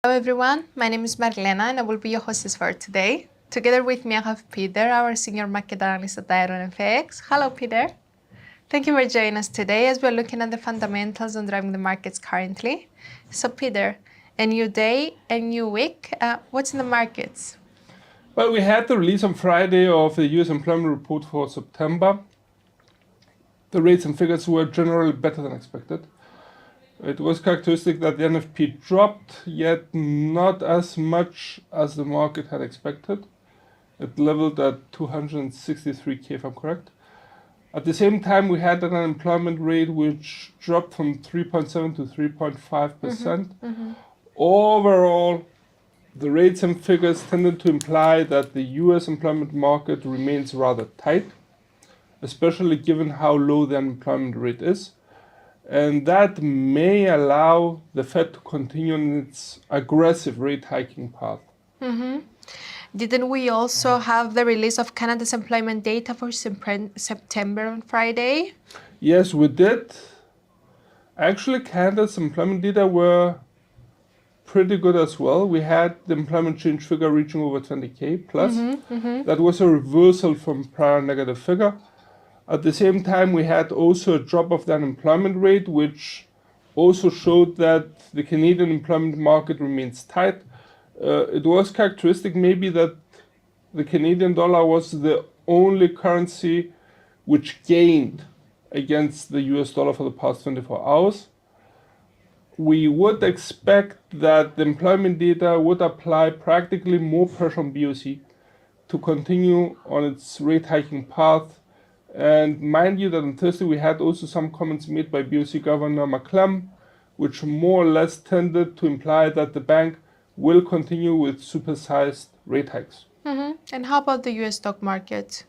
Hello everyone, my name is Marlena and I will be your hostess for today. Together with me I have Peter, our senior market analyst at IronFX. Hello Peter. Thank you for joining us today as we're looking at the fundamentals on driving the markets currently. So Peter, a new day, a new week, what's in the markets? Well, we had the release on Friday of the US employment report for September. The rates and figures were generally better than expected. It was characteristic that the NFP dropped, yet not as much as the market had expected. It leveled at 263K, if I'm correct. At the same time, we had an unemployment rate which dropped from 3.7 to 3.5%. Overall, the rates and figures tended to imply that the US employment market remains rather tight, especially given how low the unemployment rate is. And that may allow the Fed to continue on its aggressive rate hiking path. Didn't we also have the release of Canada's employment data for September on Friday? Yes, we did. Actually, Canada's employment data were pretty good as well. We had the employment change figure reaching over 20K plus. That was a reversal from prior negative figure. At the same time, we had also a drop of the unemployment rate, which also showed that the Canadian employment market remains tight. It was characteristic maybe that the Canadian dollar was the only currency which gained against the US dollar for the past 24 hours. We would expect that the employment data would apply practically more pressure on BOC to continue on its rate hiking path. And mind you that on Thursday we had also some comments made by BOC Governor McClellan, which more or less tended to imply that the bank will continue with supersized rate hikes. And how about the US stock market?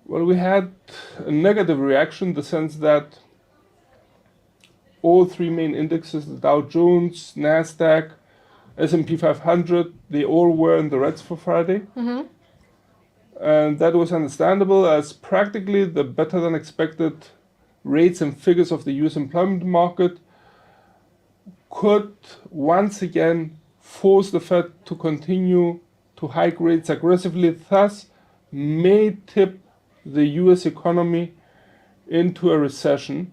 Well, we had a negative reaction in the sense that all three main indexes, the Dow Jones, NASDAQ, S&P 500, they all were in the reds for Friday. And that was understandable as practically the better than expected rates and figures of the US employment market could once again force the Fed to continue to hike rates aggressively, thus may tip the US economy into a recession.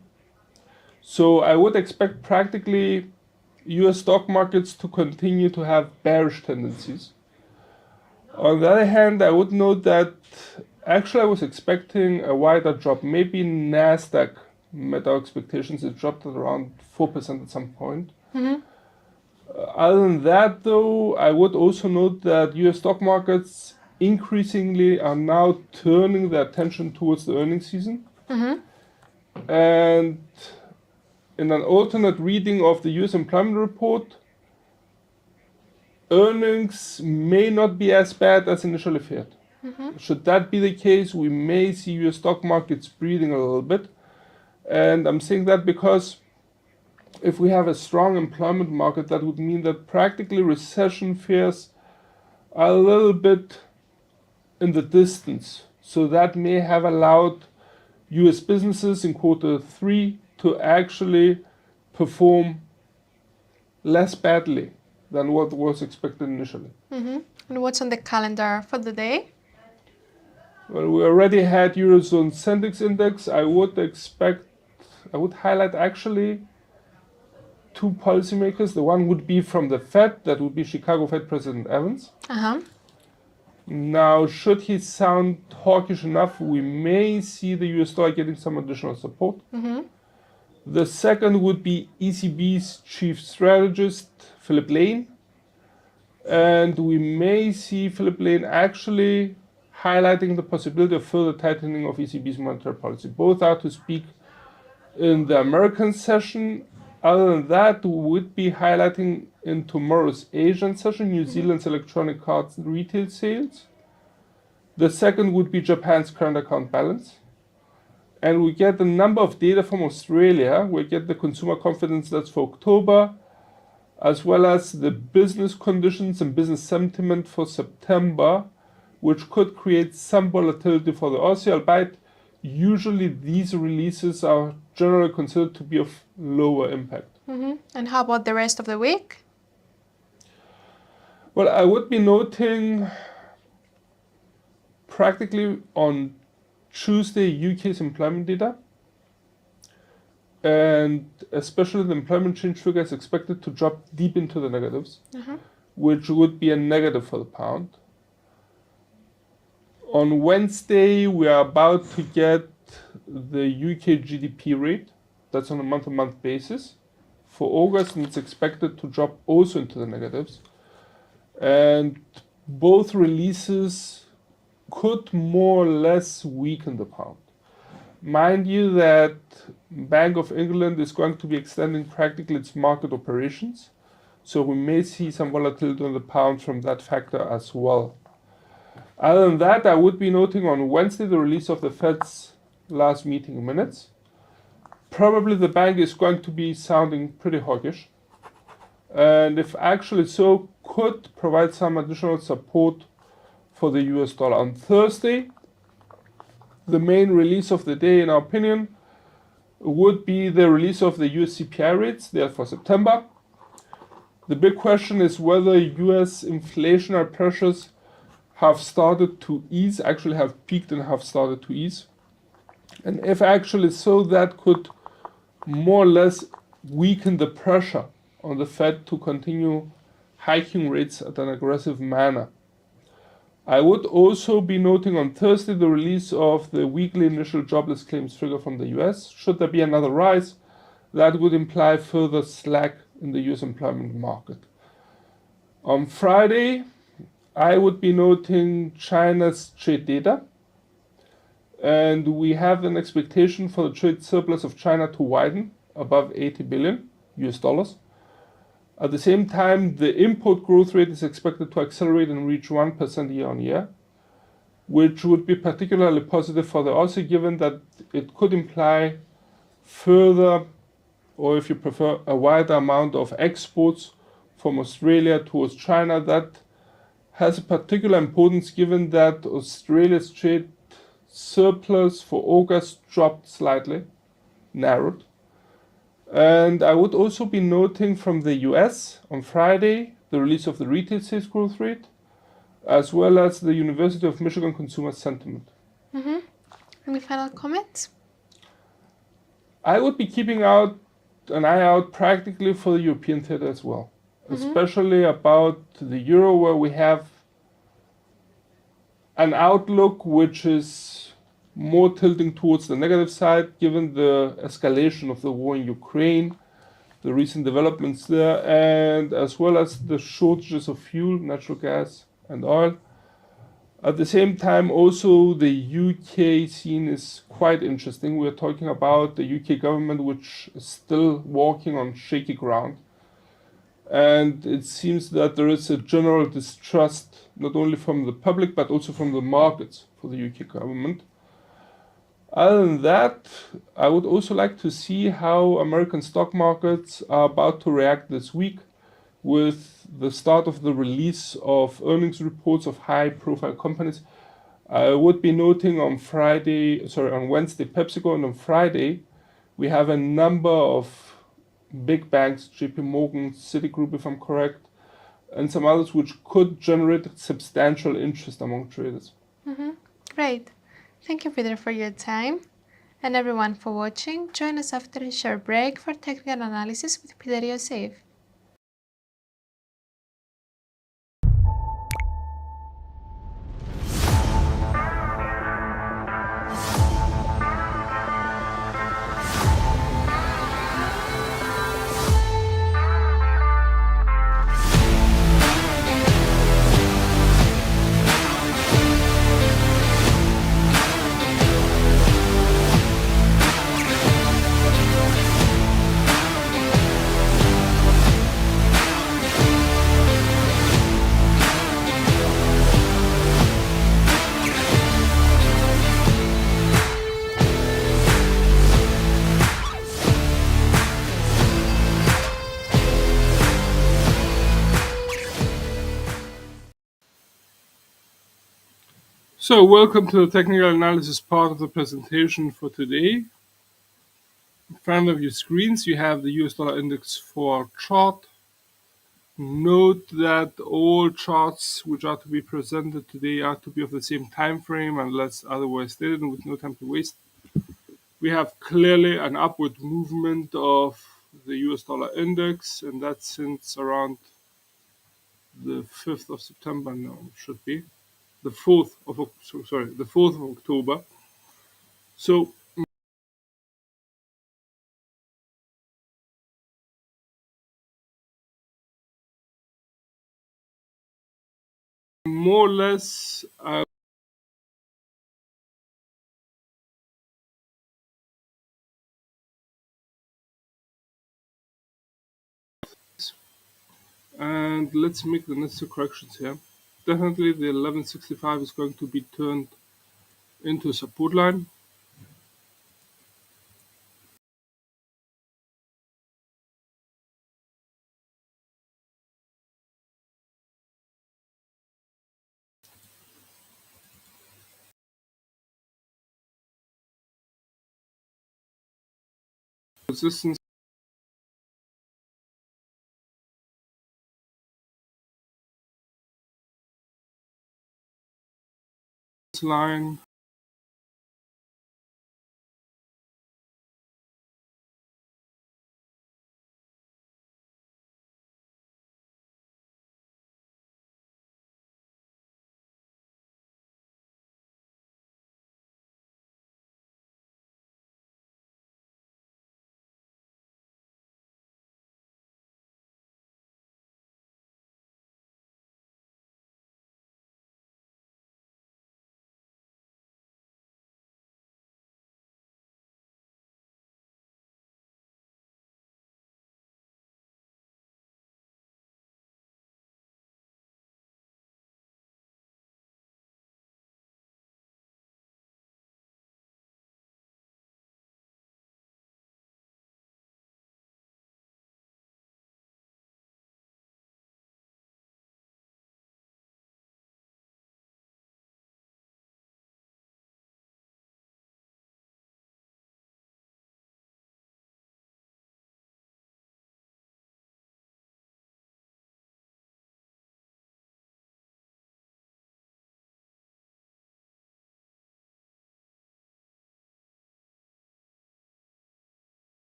So I would expect practically US stock markets to continue to have bearish tendencies. On the other hand, I would note that actually I was expecting a wider drop. Maybe NASDAQ met our expectations. It dropped at around 4% at some point. Other than that, though, I would also note that US stock markets increasingly are now turning their attention towards the earnings season. And in an alternate reading of the US employment report, earnings may not be as bad as initially feared. Should that be the case, we may see US stock markets breathing a little bit. And I'm saying that because if we have a strong employment market, that would mean that practically recession fears are a little bit in the distance. So that may have allowed US businesses in Q3 to actually perform less badly than what was expected initially. And what's on the calendar for the day? Well, we already had Eurozone Sendix Index. I would highlight actually two policymakers. The one would be from the Fed, that would be Chicago Fed President Evans. Now, should he sound hawkish enough, we may see the US dollar getting some additional support. The second would be ECB's chief strategist, Philip Lane. And we may see Philip Lane actually highlighting the possibility of further tightening of ECB's monetary policy. Both are to speak in the American session. Other than that, we would be highlighting in tomorrow's Asian session New Zealand's electronic cards retail sales. The second would be Japan's current account balance. And we get a number of data from Australia. We get the consumer confidence that's for October, as well as the business conditions and business sentiment for September, which could create some volatility for the Aussie, albeit usually these releases are generally considered to be of lower impact. And how about the rest of the week? Well, I would be noting practically on Tuesday UK's employment data, and especially the employment change figure is expected to drop deep into the negatives, which would be a negative for the pound. On Wednesday, we are about to get the UK GDP rate. That's on a month-to-month basis for August, and it's expected to drop also into the negatives. And both releases could more or less weaken the pound. Mind you that Bank of England is going to be extending practically its market operations, so we may see some volatility on the pound from that factor as well. Other than that, I would be noting on Wednesday the release of the Fed's last meeting minutes. Probably the bank is going to be sounding pretty hawkish, and if actually so, could provide some additional support for the US dollar. On Thursday, the main release of the day, in our opinion, would be the release of the US CPI rates there for September. The big question is whether US inflationary pressures have started to ease, actually have peaked and have started to ease. And if actually so, that could more or less weaken the pressure on the Fed to continue hiking rates at an aggressive manner. I would also be noting on Thursday the release of the weekly initial jobless claims figure from the US. Should there be another rise, that would imply further slack in the US employment market. On Friday, I would be noting China's trade data, and we have an expectation for the trade surplus of China to widen above 80 billion US dollars. At the same time, the import growth rate is expected to accelerate and reach 1% year on year, which would be particularly positive for the Aussie, given that it could imply further, or if you prefer, a wider amount of exports from Australia towards China. That has a particular importance given that Australia's trade surplus for August dropped slightly, narrowed. And I would also be noting from the US on Friday the release of the retail sales growth rate, as well as the University of Michigan consumer sentiment. Any final comments? I would be keeping an eye out practically for the European theater as well, especially about the euro, where we have an outlook which is more tilting towards the negative side, given the escalation of the war in Ukraine, the recent developments there, and as well as the shortages of fuel, natural gas, and oil. At the same time, also the UK scene is quite interesting. We're talking about the UK government, which is still walking on shaky ground. And it seems that there is a general distrust, not only from the public, but also from the markets for the UK government. Other than that, I would also like to see how American stock markets are about to react this week with the start of the release of earnings reports of high-profile companies. I would be noting on Wednesday PepsiCo, and on Friday we have a number of big banks, JP Morgan, Citigroup if I'm correct, and some others which could generate substantial interest among traders. Great. Thank you, Peter, for your time. And everyone for watching. Join us after a short break for technical analysis with Peter Yosef. So, welcome to the technical analysis part of the presentation for today. In front of your screens, you have the US dollar index 4 chart. Note that all charts which are to be presented today are to be of the same time frame unless otherwise stated, and with no time to waste. We have clearly an upward movement of the US dollar index, and that's since around the 5th of September. No, it should be the 4th of the 4th of October. So more or less, and let's make the necessary corrections here. Definitely the 1165 is going to be turned into a support line. Resistance line.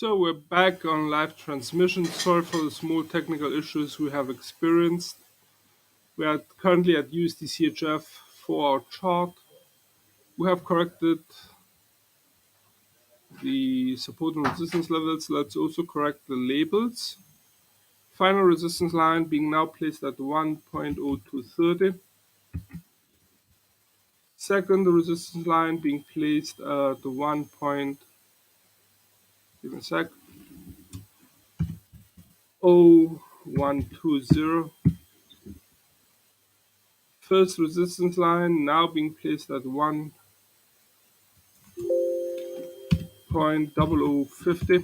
So we're back on live transmission. Sorry for the small technical issues we have experienced. We are currently at USD CHF for our chart. We have corrected the support and resistance levels. Let's also correct the labels. Final resistance line being now placed at 1.0230. Second resistance line being placed at the 1.0120. First resistance line now being placed at 1.0050.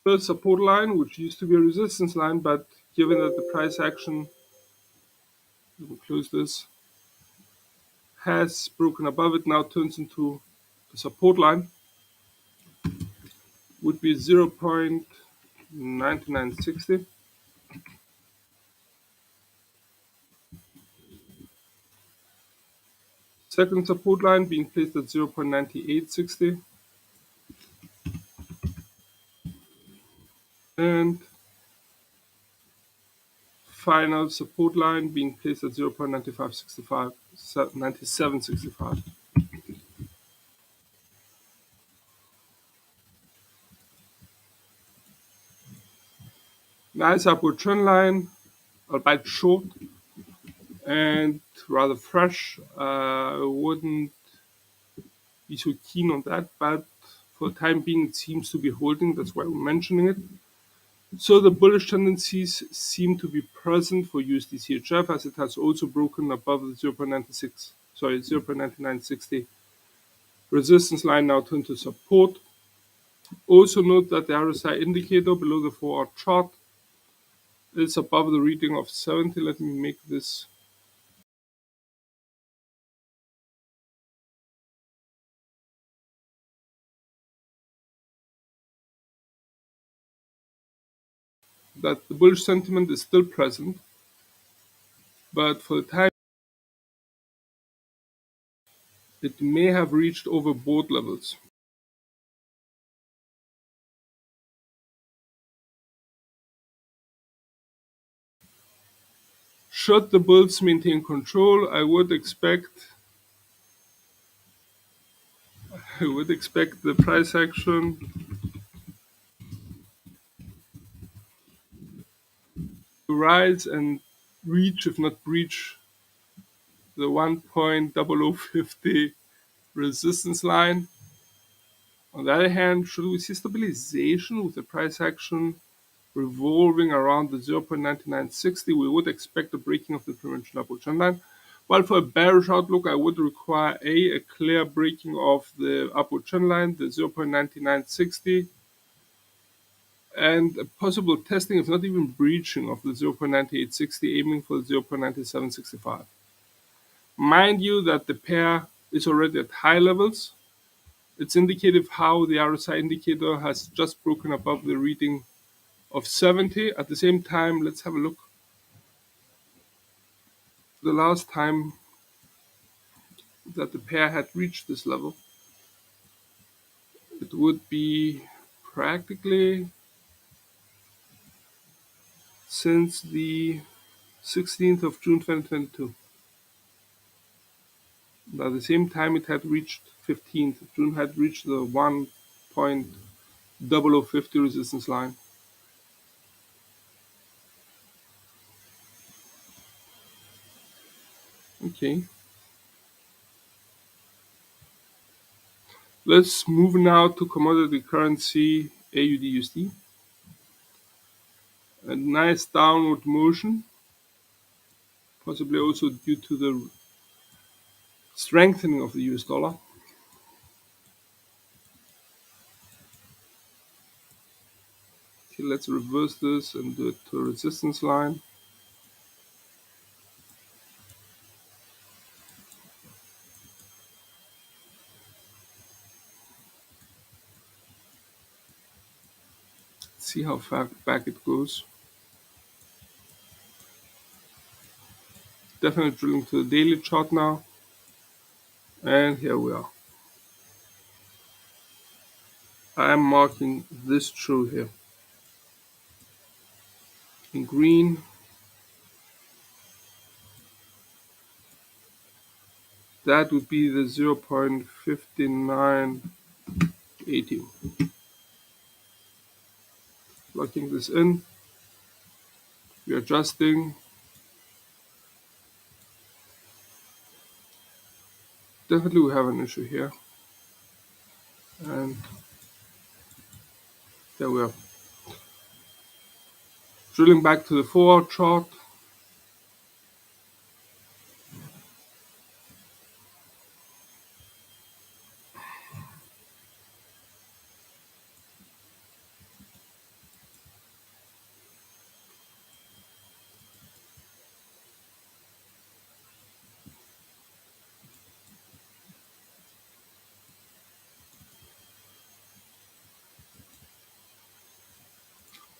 First support line, which used to be a resistance line, but given that the price action, let me close this, has broken above it, now turns into a support line, would be 0.9960. Second support line being placed at 0.9860. And final support line being placed at 0.9565, 9765. Nice upward trend line, albeit short and rather fresh. I wouldn't be so keen on that, but for the time being, it seems to be holding. That's why we're mentioning it. So the bullish tendencies seem to be present for USD CHF, as it has also broken above the 0.9960 resistance line, now turned to support. Also note that the RSI indicator below the 4-hour chart is above the reading of 70. Let me make this that the bullish sentiment is still present, but for the time it may have reached overbought levels. Should the bulls maintain control, I would expect the price action to rise and reach, if not breach, the 1.0050 resistance line. On the other hand, should we see stabilization with the price action revolving around the 0.9960, we would expect a breaking of the prementioned upward trend line. While for a bearish outlook, I would require a clear breaking of the upward trend line, the 0.9960, and a possible testing, if not even breaching, of the 0.9860, aiming for the 0.9765. Mind you that the pair is already at high levels. It's indicative how the RSI indicator has just broken above the reading of 70. At the same time, let's have a look. The last time that the pair had reached this level, it would be practically since the 16th of June 2022. At the same time, it had reached 15th of June, had reached the 1.0050 resistance line. Okay. Let's move now to commodity currency AUD USD. A nice downward motion, possibly also due to the strengthening of the US dollar. Okay, let's reverse this and do it to a resistance line. See how far back it goes. Definitely drilling to the daily chart now. And here we are. I am marking this true here in green. That would be the 0.5980. Locking this in, we're adjusting. Definitely we have an issue here. And there we are. Drilling back to the 4-hour chart.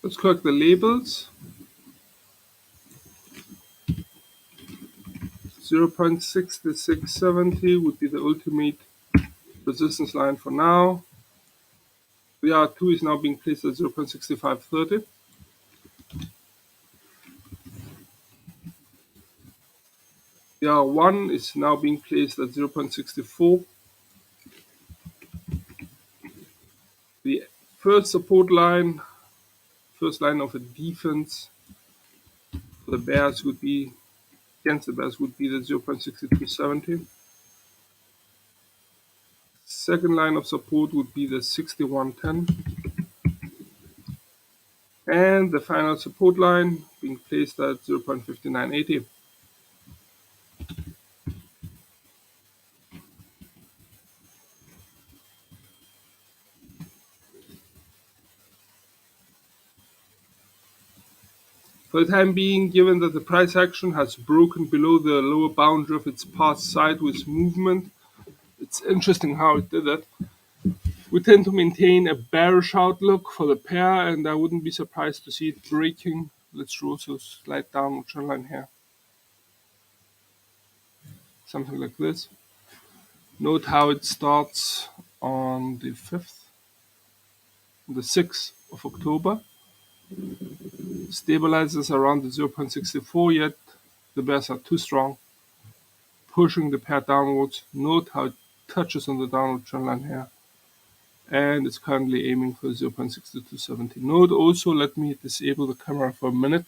Let's collect the labels. 0.6670 would be the ultimate resistance line for now. The R2 is now being placed at 0.6530. The R1 is now being placed at 0.64. The first support line, first line of a defense for the bears would be, against the bears would be the 0.6270. Second line of support would be the 6110. And the final support line being placed at 0.5980. For the time being, given that the price action has broken below the lower boundary of its past sideways movement, it's interesting how it did that. We tend to maintain a bearish outlook for the pair, and I wouldn't be surprised to see it breaking. Let's draw also a slight downward trend line here. Something like this. Note how it starts on the 5th, the 6th of October. Stabilizes around the 0.64, yet the bears are too strong, pushing the pair downwards. Note how it touches on the downward trend line here, and it's currently aiming for 0.6270. Note also, let me disable the camera for a minute.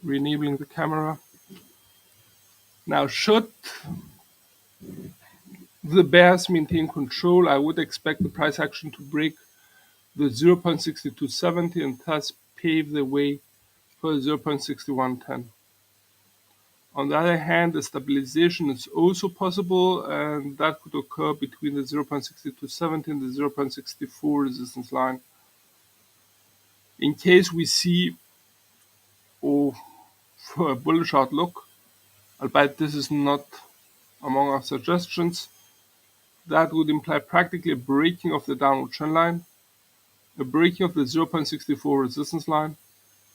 Re-enabling the camera. Now, should the bears maintain control, I would expect the price action to break the 0.6270 and thus pave the way for 0.6110. On the other hand, the stabilization is also possible, and that could occur between the 0.6270 and the 0.64 resistance line. In case we see for a bullish outlook, albeit this is not among our suggestions, that would imply practically a breaking of the downward trend line, a breaking of the 0.64 resistance line,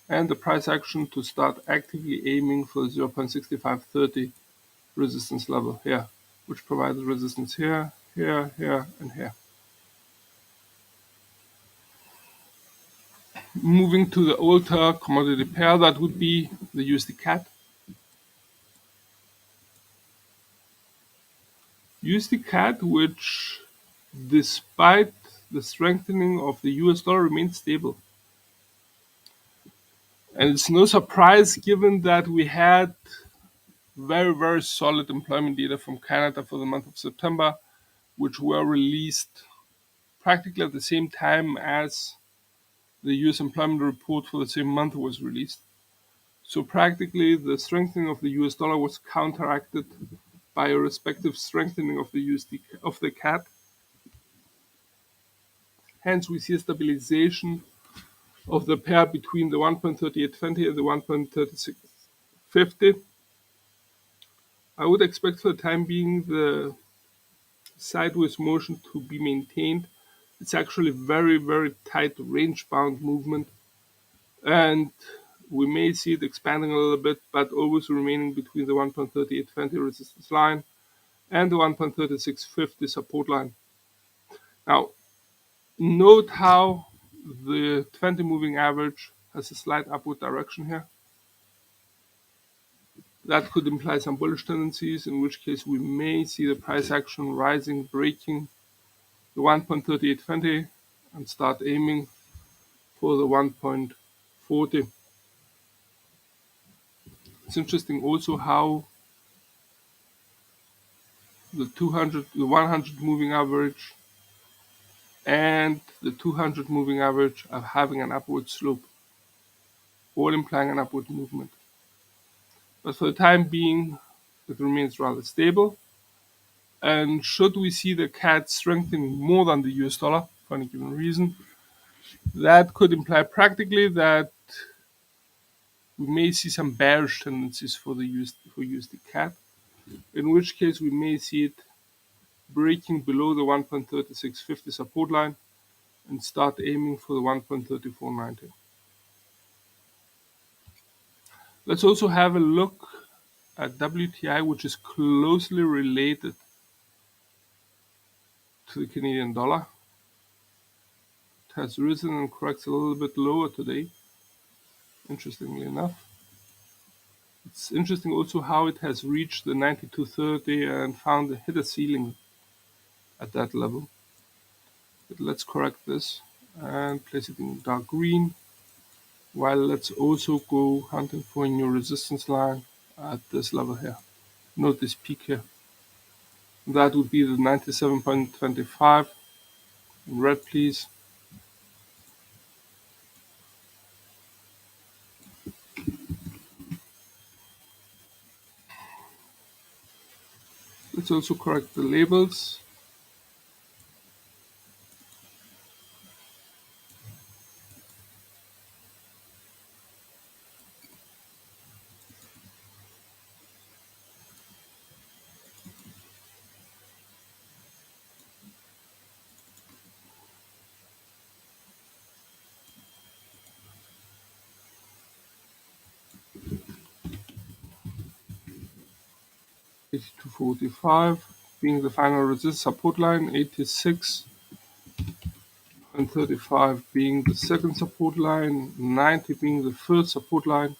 and the price action to start actively aiming for the 0.6530 resistance level here, which provides resistance here, here, here, and here. Moving to the older commodity pair, that would be the USD CAD. USD CAD, which despite the strengthening of the US dollar remains stable. And it's no surprise given that we had very, very solid employment data from Canada for the month of September, which were released practically at the same time as the US employment report for the same month was released. So practically the strengthening of the US dollar was counteracted by a respective strengthening of the USD of the CAD. Hence we see a stabilization of the pair between the 1.3820 and the 1.3650. I would expect for the time being the sideways motion to be maintained. It's actually very, very tight range-bound movement, and we may see it expanding a little bit, but always remaining between the 1.3820 resistance line and the 1.3650 support line. Now, note how the 20 moving average has a slight upward direction here. That could imply some bullish tendencies, in which case we may see the price action rising, breaking the 1.3820 and start aiming for the 1.40. It's interesting also how the 100 moving average and the 200 moving average are having an upward slope, all implying an upward movement. But for the time being, it remains rather stable. And should we see the CAD strengthening more than the US dollar for any given reason, that could imply practically that we may see some bearish tendencies for USD CAD, in which case we may see it breaking below the 1.3650 support line and start aiming for the 1.3490. Let's also have a look at WTI, which is closely related to the Canadian dollar. It has risen and corrects a little bit lower today, interestingly enough. It's interesting also how it has reached the 92.30 and hit a ceiling at that level. But let's correct this and place it in dark green. While let's also go hunting for a new resistance line at this level here. Note this peak here. That would be the 97.25. In red, please. Let's also correct the labels. $82.45 being the final resistance support line, 86.35 being the second support line, 90 being the third support line,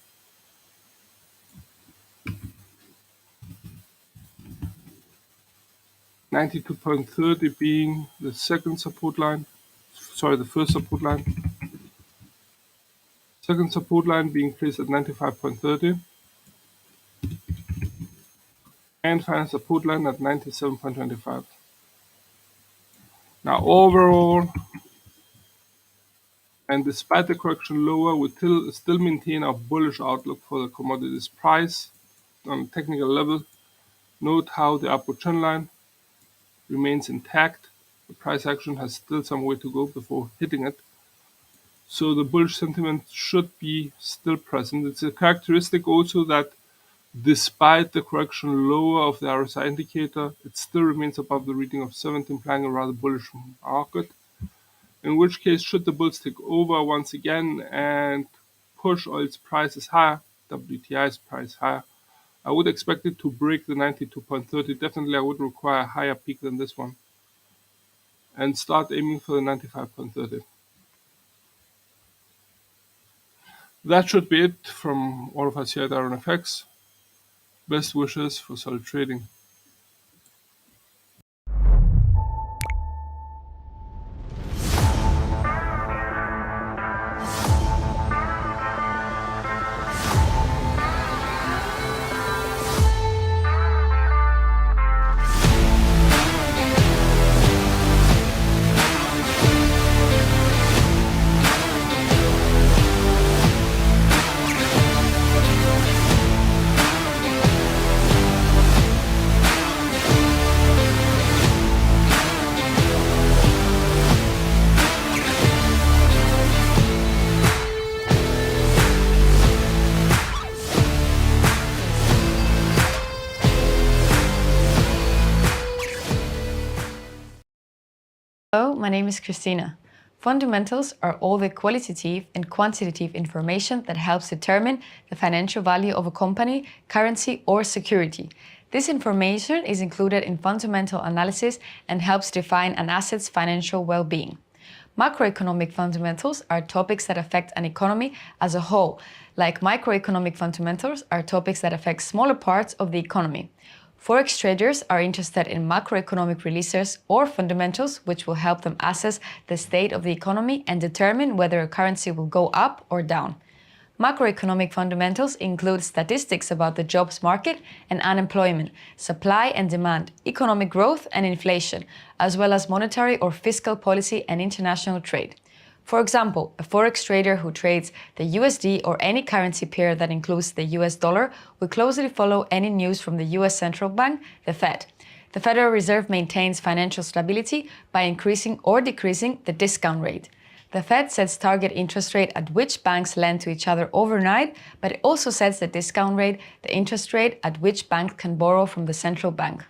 92.30 being the second support line, the first support line, second support line being placed at 95.30, and final support line at 97.25. Now overall, and despite the correction lower, we still maintain our bullish outlook for the commodity's price on a technical level. Note how the upward trend line remains intact. The price action has still some way to go before hitting it. So the bullish sentiment should be still present. It's a characteristic also that despite the correction lower of the RSI indicator, it still remains above the reading of 70, implying a rather bullish market. In which case, should the bulls take over once again and push oil's prices higher, WTI's price higher, I would expect it to break the 92.30. Definitely, I would require a higher peak than this one and start aiming for the 95.30. That should be it from all of us here at IronFX. Best wishes for solid trading. my name is Christina. Fundamentals are all the qualitative and quantitative information that helps determine the financial value of a company, currency, or security. This information is included in fundamental analysis and helps define an asset's financial well-being. Macroeconomic fundamentals are topics that affect an economy as a whole, like microeconomic fundamentals are topics that affect smaller parts of the economy. Forex traders are interested in macroeconomic releases or fundamentals, which will help them assess the state of the economy and determine whether a currency will go up or down. Macroeconomic fundamentals include statistics about the jobs market and unemployment, supply and demand, economic growth and inflation, as well as monetary or fiscal policy and international trade. For example, a forex trader who trades the USD or any currency pair that includes the US dollar will closely follow any news from the US Central Bank, the Fed. The Federal Reserve maintains financial stability by increasing or decreasing the discount rate. The Fed sets target interest rate at which banks lend to each other overnight, but it also sets the discount rate, the interest rate at which banks can borrow from the central bank.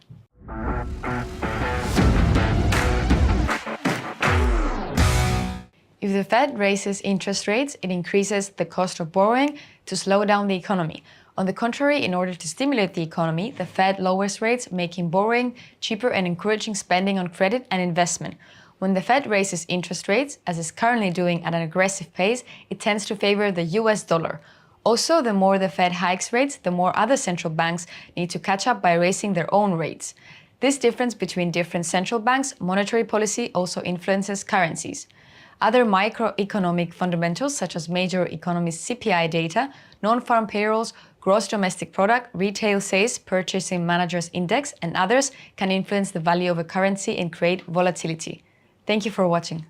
If the Fed raises interest rates, it increases the cost of borrowing to slow down the economy. On the contrary, in order to stimulate the economy, the Fed lowers rates, making borrowing cheaper and encouraging spending on credit and investment. When the Fed raises interest rates, as it's currently doing at an aggressive pace, it tends to favor the US dollar. Also, the more the Fed hikes rates, the more other central banks need to catch up by raising their own rates. This difference between different central banks' monetary policy also influences currencies. Other microeconomic fundamentals, such as major economies' CPI data, non-farm payrolls, gross domestic product, retail sales, purchasing managers' index, and others can influence the value of a currency and create volatility. Thank you for watching.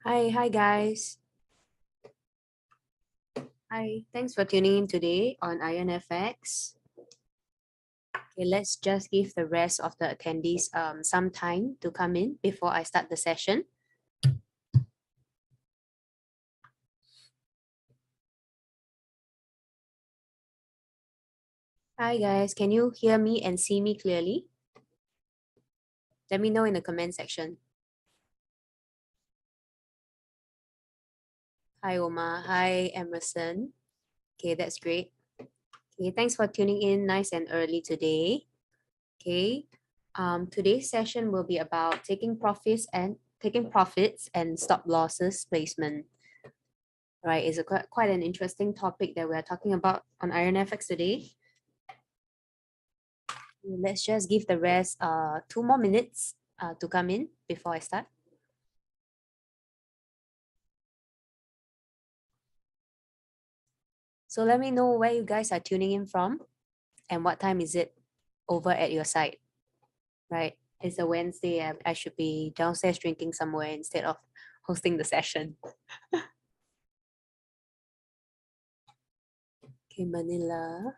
Hi guys. Hi, thanks for tuning in today on IronFX. Okay, let's just give the rest of the attendees some time to come in before I start the session. Hi guys, can you hear me and see me clearly? Let me know in the comment section. Hi Omar, hi Emerson. Okay, that's great. Okay, thanks for tuning in nice and early today. Okay, today's session will be about taking profits and stop losses placement. Right, it's quite an interesting topic that we are talking about on IronFX today. Let's just give the rest 2 more minutes to come in before I start. So let me know where you guys are tuning in from and what time is it over at your side, right? It's a Wednesday. I should be downstairs drinking somewhere instead of hosting the session. Okay, Manila,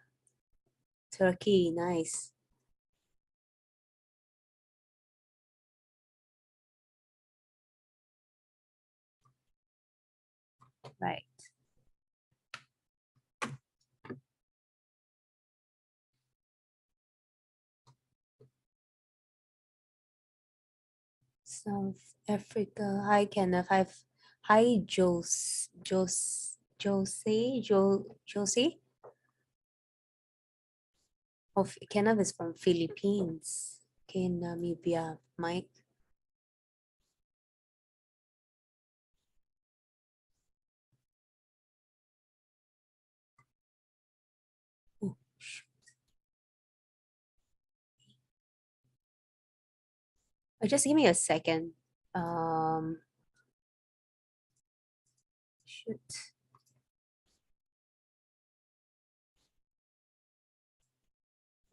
Turkey, nice. Right. South Africa. Hi, Kenneth. Hi, Josie. Oh, Kenneth is from Philippines. Okay, Namibia, Mike. Oh, just give me a second. Shoot.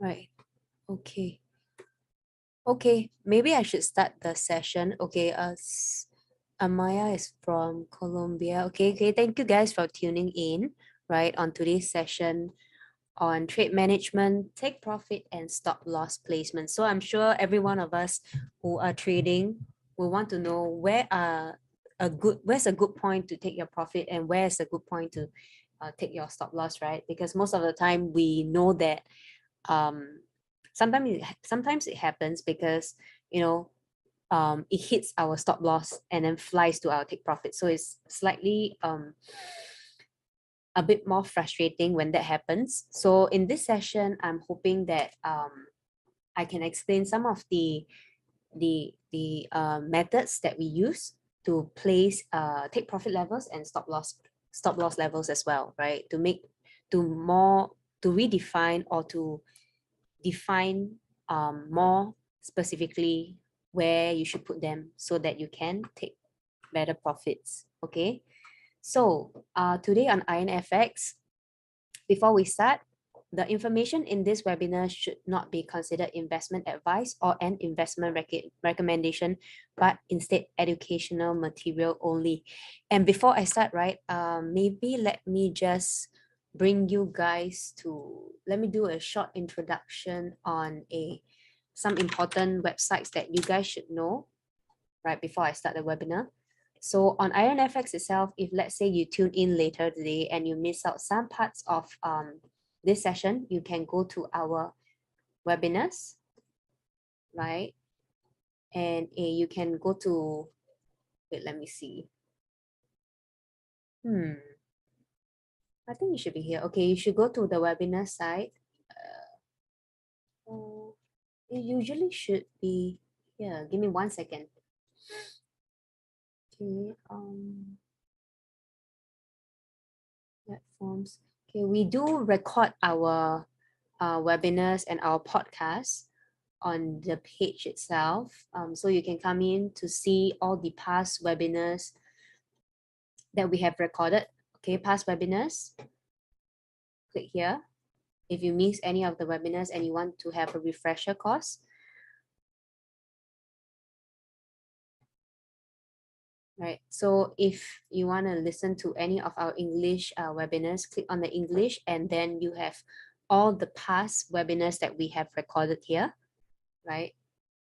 Right. Okay. Okay. Maybe I should start the session. Okay. Amaya is from Colombia. Okay. Okay. Thank you guys for tuning in. Right on today's session on trade management, take profit, and stop loss placement. So I'm sure every one of us who are trading will want to know where's a good point to take your profit and where's a good point to take your stop loss, right? Because most of the time we know that um, sometimes it happens because you know it hits our stop loss and then flies to our take profit. So it's slightly a bit more frustrating when that happens. So in this session, I'm hoping that I can explain some of the methods that we use to place take profit levels and stop loss levels as well, right? To redefine or to define more specifically where you should put them so that you can take better profits. Okay. So today on IronFX, before we start, the information in this webinar should not be considered investment advice or an investment recommendation, but instead educational material only. And before I start, right, maybe let me just bring you guys to, let me do a short introduction on some important websites that you guys should know, right, before I start the webinar. So on IronFX itself, if let's say you tune in later today and you miss out some parts of this session, you can go to our webinars, right? And you can go to, wait, let me see. I think you should be here. Okay, you should go to the webinar site. Oh, it usually should be here. Give me 1 second. Okay, platforms. Okay, we do record our webinars and our podcasts on the page itself. So you can come in to see all the past webinars that we have recorded. Okay, past webinars. Click here. If you miss any of the webinars and you want to have a refresher course, right? So if you want to listen to any of our English webinars, click on the English and then you have all the past webinars that we have recorded here, right?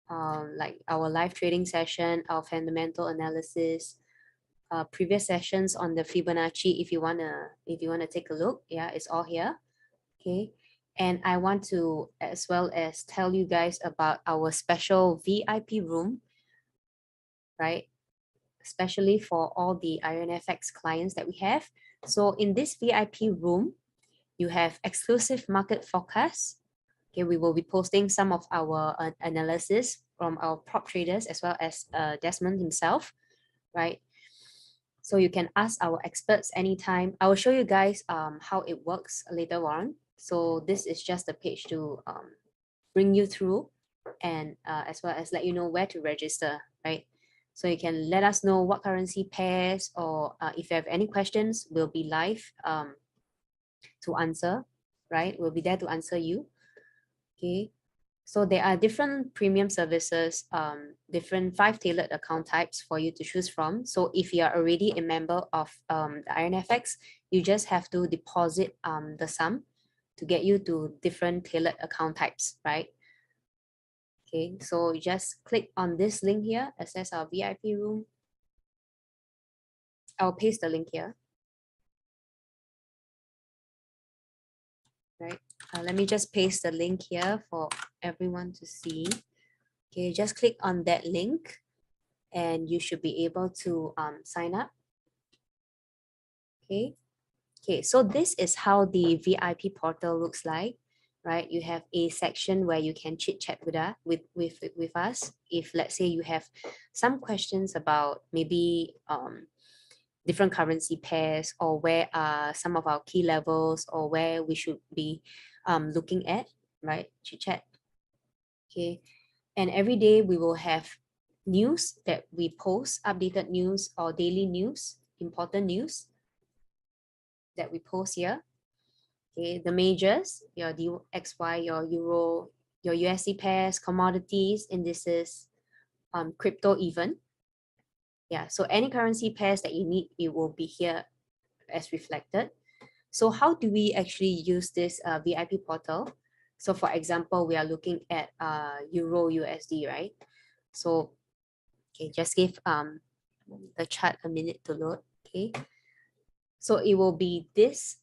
Like our live trading session, our fundamental analysis, previous sessions on the Fibonacci. If you wanna take a look, yeah, it's all here. Okay, and I want to as well as tell you guys about our special VIP room, right? Especially for all the IronFX clients that we have. So in this VIP room, you have exclusive market forecasts. Okay, we will be posting some of our analysis from our prop traders as well as Desmond himself, right? So you can ask our experts anytime. I will show you guys how it works later on. So this is just a page to bring you through and as well as let you know where to register, right? So you can let us know what currency pairs or if you have any questions, we'll be live to answer, right? We'll be there to answer you. Okay. So there are different premium services, different 5 tailored account types for you to choose from. So if you are already a member of the IronFX, you just have to deposit the sum to get you to different tailored account types, right? Okay, so you just click on this link here, access our VIP room. I'll paste the link here. Right, let me just paste the link here for everyone to see. Okay, just click on that link and you should be able to sign up. Okay, so this is how the VIP portal looks like, right? You have a section where you can chit chat with us. If let's say you have some questions about maybe different currency pairs, or where are some of our key levels, or where we should be looking at, right? Chit chat. Okay, and every day we will have news that we post, updated news or daily news, important news that we post here. Okay, the majors, your DXY, your Euro, your USD pairs, commodities, indices, crypto even. Yeah, so any currency pairs that you need, it will be here as reflected. So how do we actually use this VIP portal? So for example, we are looking at Euro USD, right? So, okay, just give the chart a minute to load, okay? So it will be this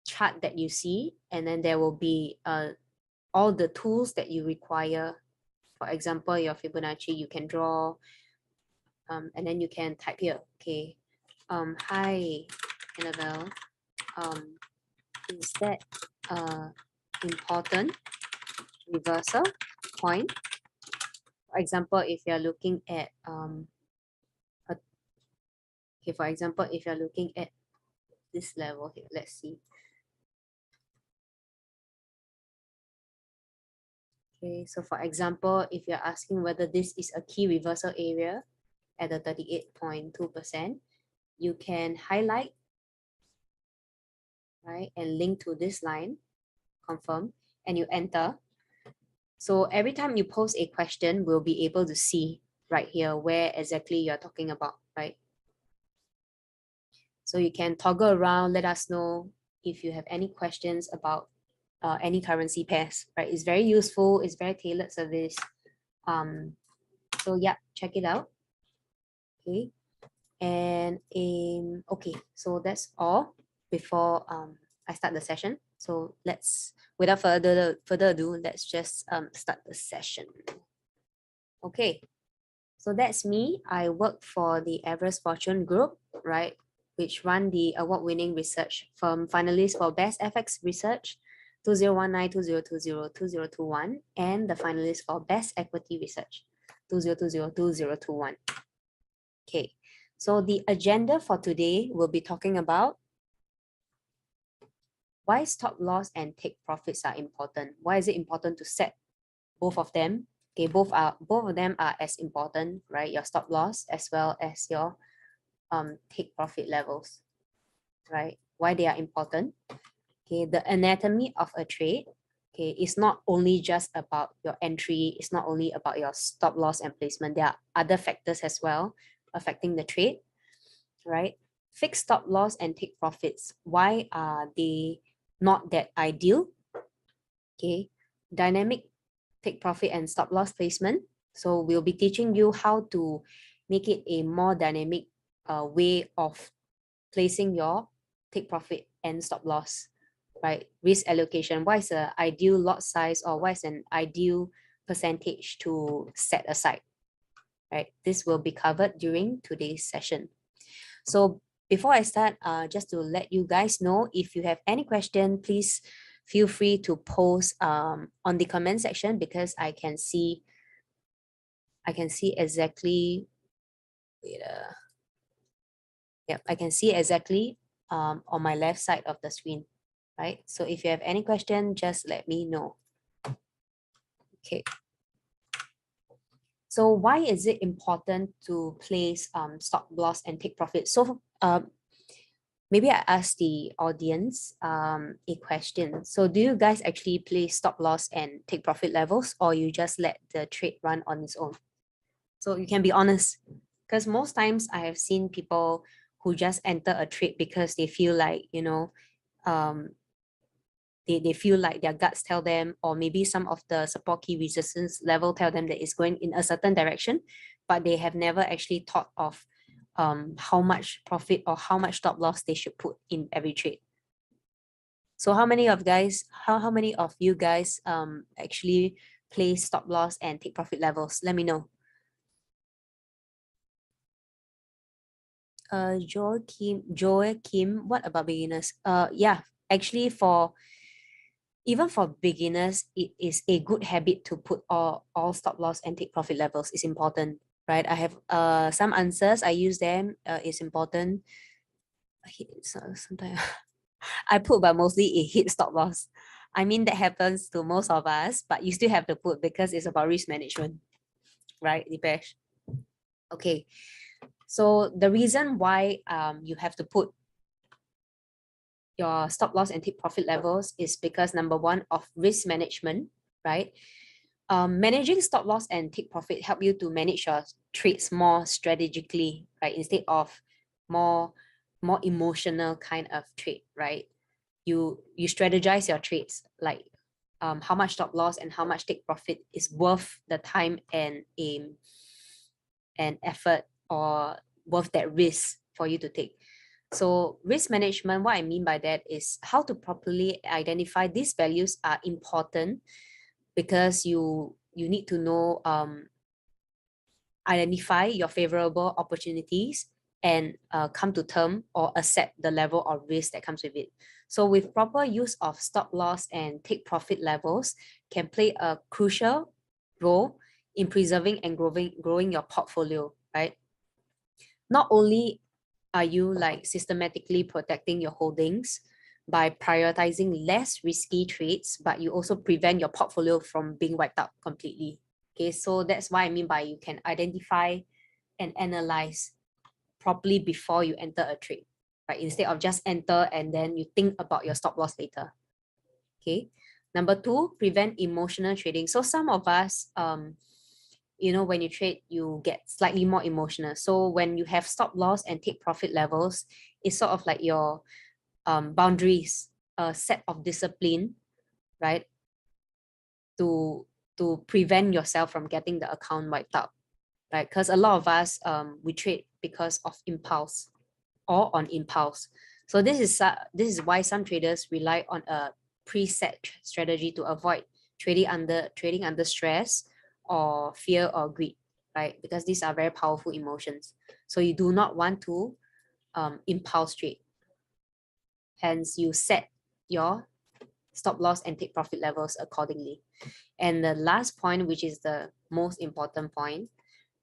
chart that you see, and then there will be all the tools that you require. For example, your Fibonacci, you can draw, and then you can type here, okay, hi, Annabelle, is that important reversal point? For example, if you're looking at, okay, for example, if you're looking at this level here, let's see. Okay, so for example, if you're asking whether this is a key reversal area at the 38.2%, you can highlight, right, and link to this line, confirm, and you enter. So every time you post a question, we'll be able to see right here where exactly you're talking about, right? So you can toggle around, let us know if you have any questions about any currency pairs, right? It's very useful, it's very tailored service. So yeah, check it out. Okay, and okay, so that's all before I start the session. So let's, without further ado, let's just start the session. Okay, so that's me. I work for the Everest Fortune Group, right, which run the award-winning research firm finalist for Best FX Research 2019, 2020, 2021, and the finalist for Best Equity Research 2020, 2021. Okay, so the agenda for today will be talking about why stop loss and take profits are important. Why is it important to set both of them? Okay, both of them are as important, right? Your stop loss as well as your take profit levels, right? Why they are important. Okay, the anatomy of a trade, okay, it's not only just about your entry, it's not only about your stop loss and placement. There are other factors as well affecting the trade, right? Fixed stop loss and take profits, why are they not that ideal? Okay, dynamic take profit and stop loss placement. So we'll be teaching you how to make it a more dynamic way of placing your take profit and stop loss, right? Risk allocation, what is the ideal lot size, or what is an ideal percentage to set aside, right? This will be covered during today's session. So before I start, just to let you guys know, if you have any question, please feel free to post on the comment section, because I can see exactly, yep, I can see exactly on my left side of the screen, right? So if you have any question, just let me know. Okay. So why is it important to place stop loss and take profit? So maybe I ask the audience a question. So do you guys actually place stop loss and take profit levels, or you just let the trade run on its own? So you can be honest, because most times I have seen people who just enter a trade because they feel like, you know, they feel like their guts tell them, or maybe some of the support key resistance level tell them that it's going in a certain direction, but they have never actually thought of how much profit or how much stop loss they should put in every trade. So how many of you guys actually place stop loss and take profit levels? Let me know. Joachim, what about beginners? Yeah, actually for even for beginners, it is a good habit to put all stop loss and take profit levels. Is important, right? I have some answers. I use them. It's important. So sometimes I put, but mostly it hits stop loss. I mean, that happens to most of us, but you still have to put because it's about risk management, right, Dipesh? Okay, so the reason why you have to put your stop loss and take profit levels is because number one, of risk management, right? Managing stop loss and take profit help you to manage your trades more strategically, right? Instead of more emotional kind of trade, right? You strategize your trades, like how much stop loss and how much take profit is worth the time and aim and effort, or worth that risk for you to take. So risk management, what I mean by that is how to properly identify these values are important, because you need to know, identify your favorable opportunities and come to term or accept the level of risk that comes with it. So with proper use of stop loss and take profit levels can play a crucial role in preserving and growing your portfolio, right? Not only are you like systematically protecting your holdings by prioritizing less risky trades, but you also prevent your portfolio from being wiped out completely. Okay, so that's what I mean by you can identify and analyze properly before you enter a trade, right? Instead of just enter and then you think about your stop loss later. Okay. Number two, prevent emotional trading. So some of us, when you trade, you get slightly more emotional. So when you have stop loss and take profit levels, it's sort of like your boundaries, a set of discipline, right? To prevent yourself from getting the account wiped out, right? Because a lot of us, we trade because of impulse or on impulse. So this is why some traders rely on a preset strategy to avoid trading under stress or fear or greed, right? Because these are very powerful emotions. So you do not want to impulse trade. Hence, you set your stop loss and take profit levels accordingly. And the last point, which is the most important point,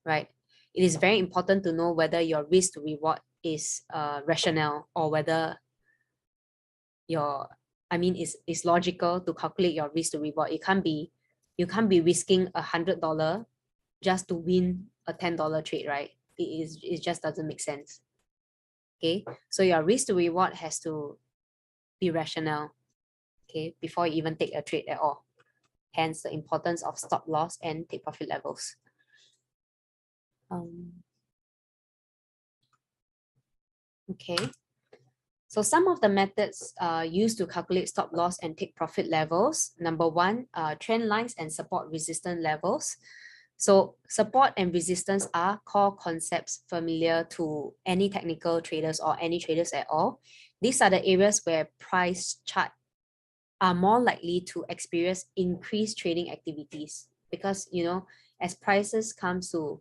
right? It is very important to know whether your risk to reward is rational, or whether it's logical to calculate your risk to reward. You can't be risking $100 just to win a $10 trade, right? It just doesn't make sense. Okay, so your risk to reward has to be rational, okay, before you even take a trade at all. Hence the importance of stop loss and take profit levels. Okay, so some of the methods used to calculate stop loss and take profit levels. Number one, trend lines and support resistance levels. So support and resistance are core concepts familiar to any technical traders or any traders at all. These are the areas where price chart are more likely to experience increased trading activities, because as prices come to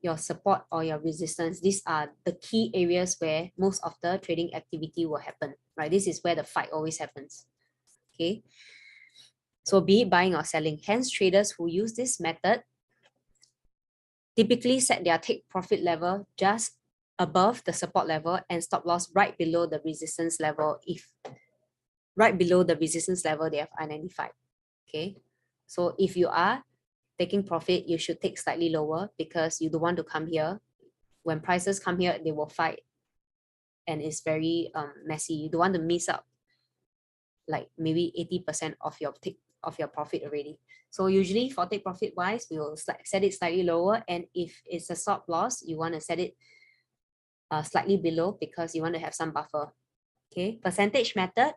your support or your resistance, these are the key areas where most of the trading activity will happen, right? This is where the fight always happens. Okay, so be it buying or selling. Hence, traders who use this method typically set their take profit level just above the support level and stop loss right below the resistance level, they have identified. Okay, so if you are taking profit, you should take slightly lower, because you don't want to come here. When prices come here, they will fight, and it's very messy. You don't want to miss out like maybe 80% of your profit already. So usually for take profit wise, we will set it slightly lower, and if it's a stop loss, you want to set it slightly below, because you want to have some buffer. Okay, percentage method.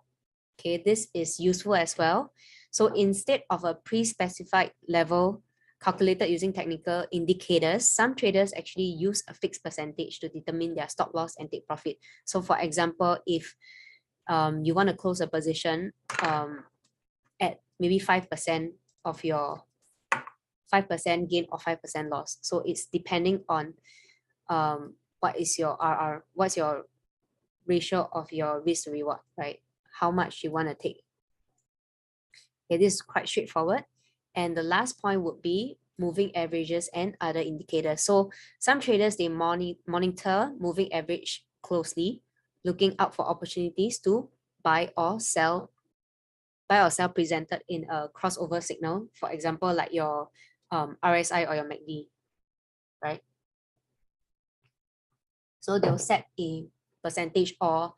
Okay, this is useful as well. So instead of a pre-specified level calculated using technical indicators, some traders actually use a fixed percentage to determine their stop loss and take profit. So for example, if you want to close a position at maybe 5% of your 5% gain or 5% loss. So it's depending on what is your RR, what's your ratio of your risk to reward, right? How much you want to take. Okay, this is quite straightforward. And the last point would be moving averages and other indicators. So some traders, they monitor moving average closely, looking out for opportunities to buy or sell presented in a crossover signal. For example, like your RSI or your MACD, right? So they'll set a percentage or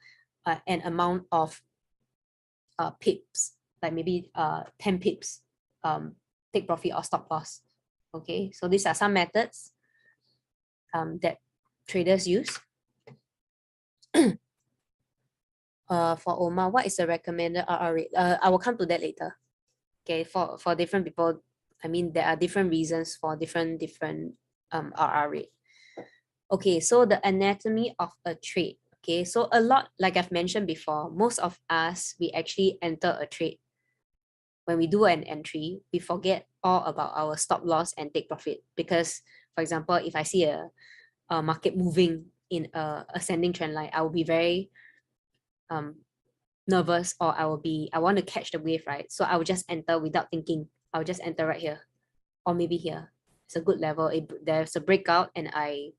an amount of pips, like maybe 10 pips, take profit or stop loss. Okay, so these are some methods that traders use. For Omar, what is the recommended RR rate? I will come to that later. Okay, for different people, I mean, there are different reasons for different RR rate. Okay, so the anatomy of a trade. Okay, so a lot, like I've mentioned before, most of us, we actually enter a trade. When we do an entry, we forget all about our stop loss and take profit. Because, for example, if I see a market moving in a ascending trend line, I will be very nervous, or I want to catch the wave, right? So I will just enter without thinking. I'll just enter right here, or maybe here. It's a good level. There's a breakout and I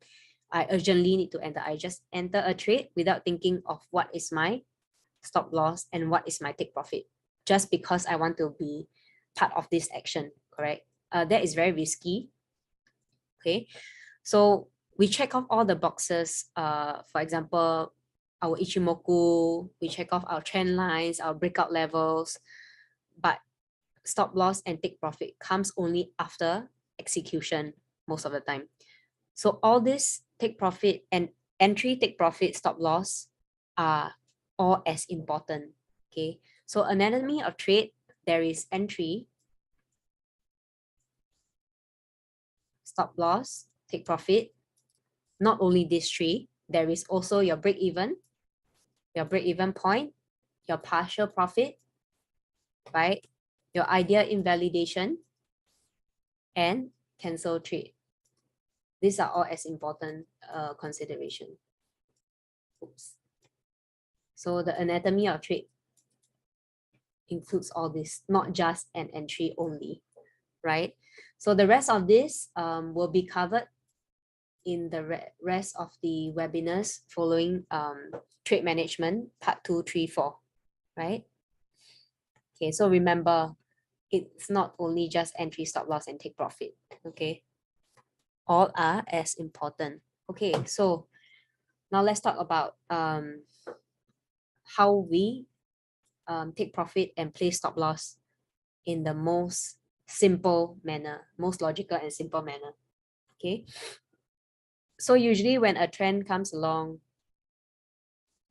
urgently need to enter. I just enter a trade without thinking of what is my stop loss and what is my take profit, just because I want to be part of this action, correct? That is very risky. Okay, so we check off all the boxes. For example, our Ichimoku, we check off our trend lines, our breakout levels, but stop loss and take profit comes only after execution most of the time. So all this take profit and entry, take profit, stop loss are all as important. Okay, so anatomy of trade, there is entry, stop loss, take profit. Not only these three, there is also your break even point, your partial profit, right? Your ideal invalidation, and cancel trade. These are all as important consideration. Oops. So the anatomy of trade includes all this, not just an entry only, right? So the rest of this will be covered in the rest of the webinars following trade management part 2, 3, 4, right? Okay, so remember, it's not only just entry, stop loss, and take profit, okay? All are as important. Okay, so now let's talk about how we take profit and place stop loss in the most simple manner, most logical and simple manner, okay? So usually when a trend comes along,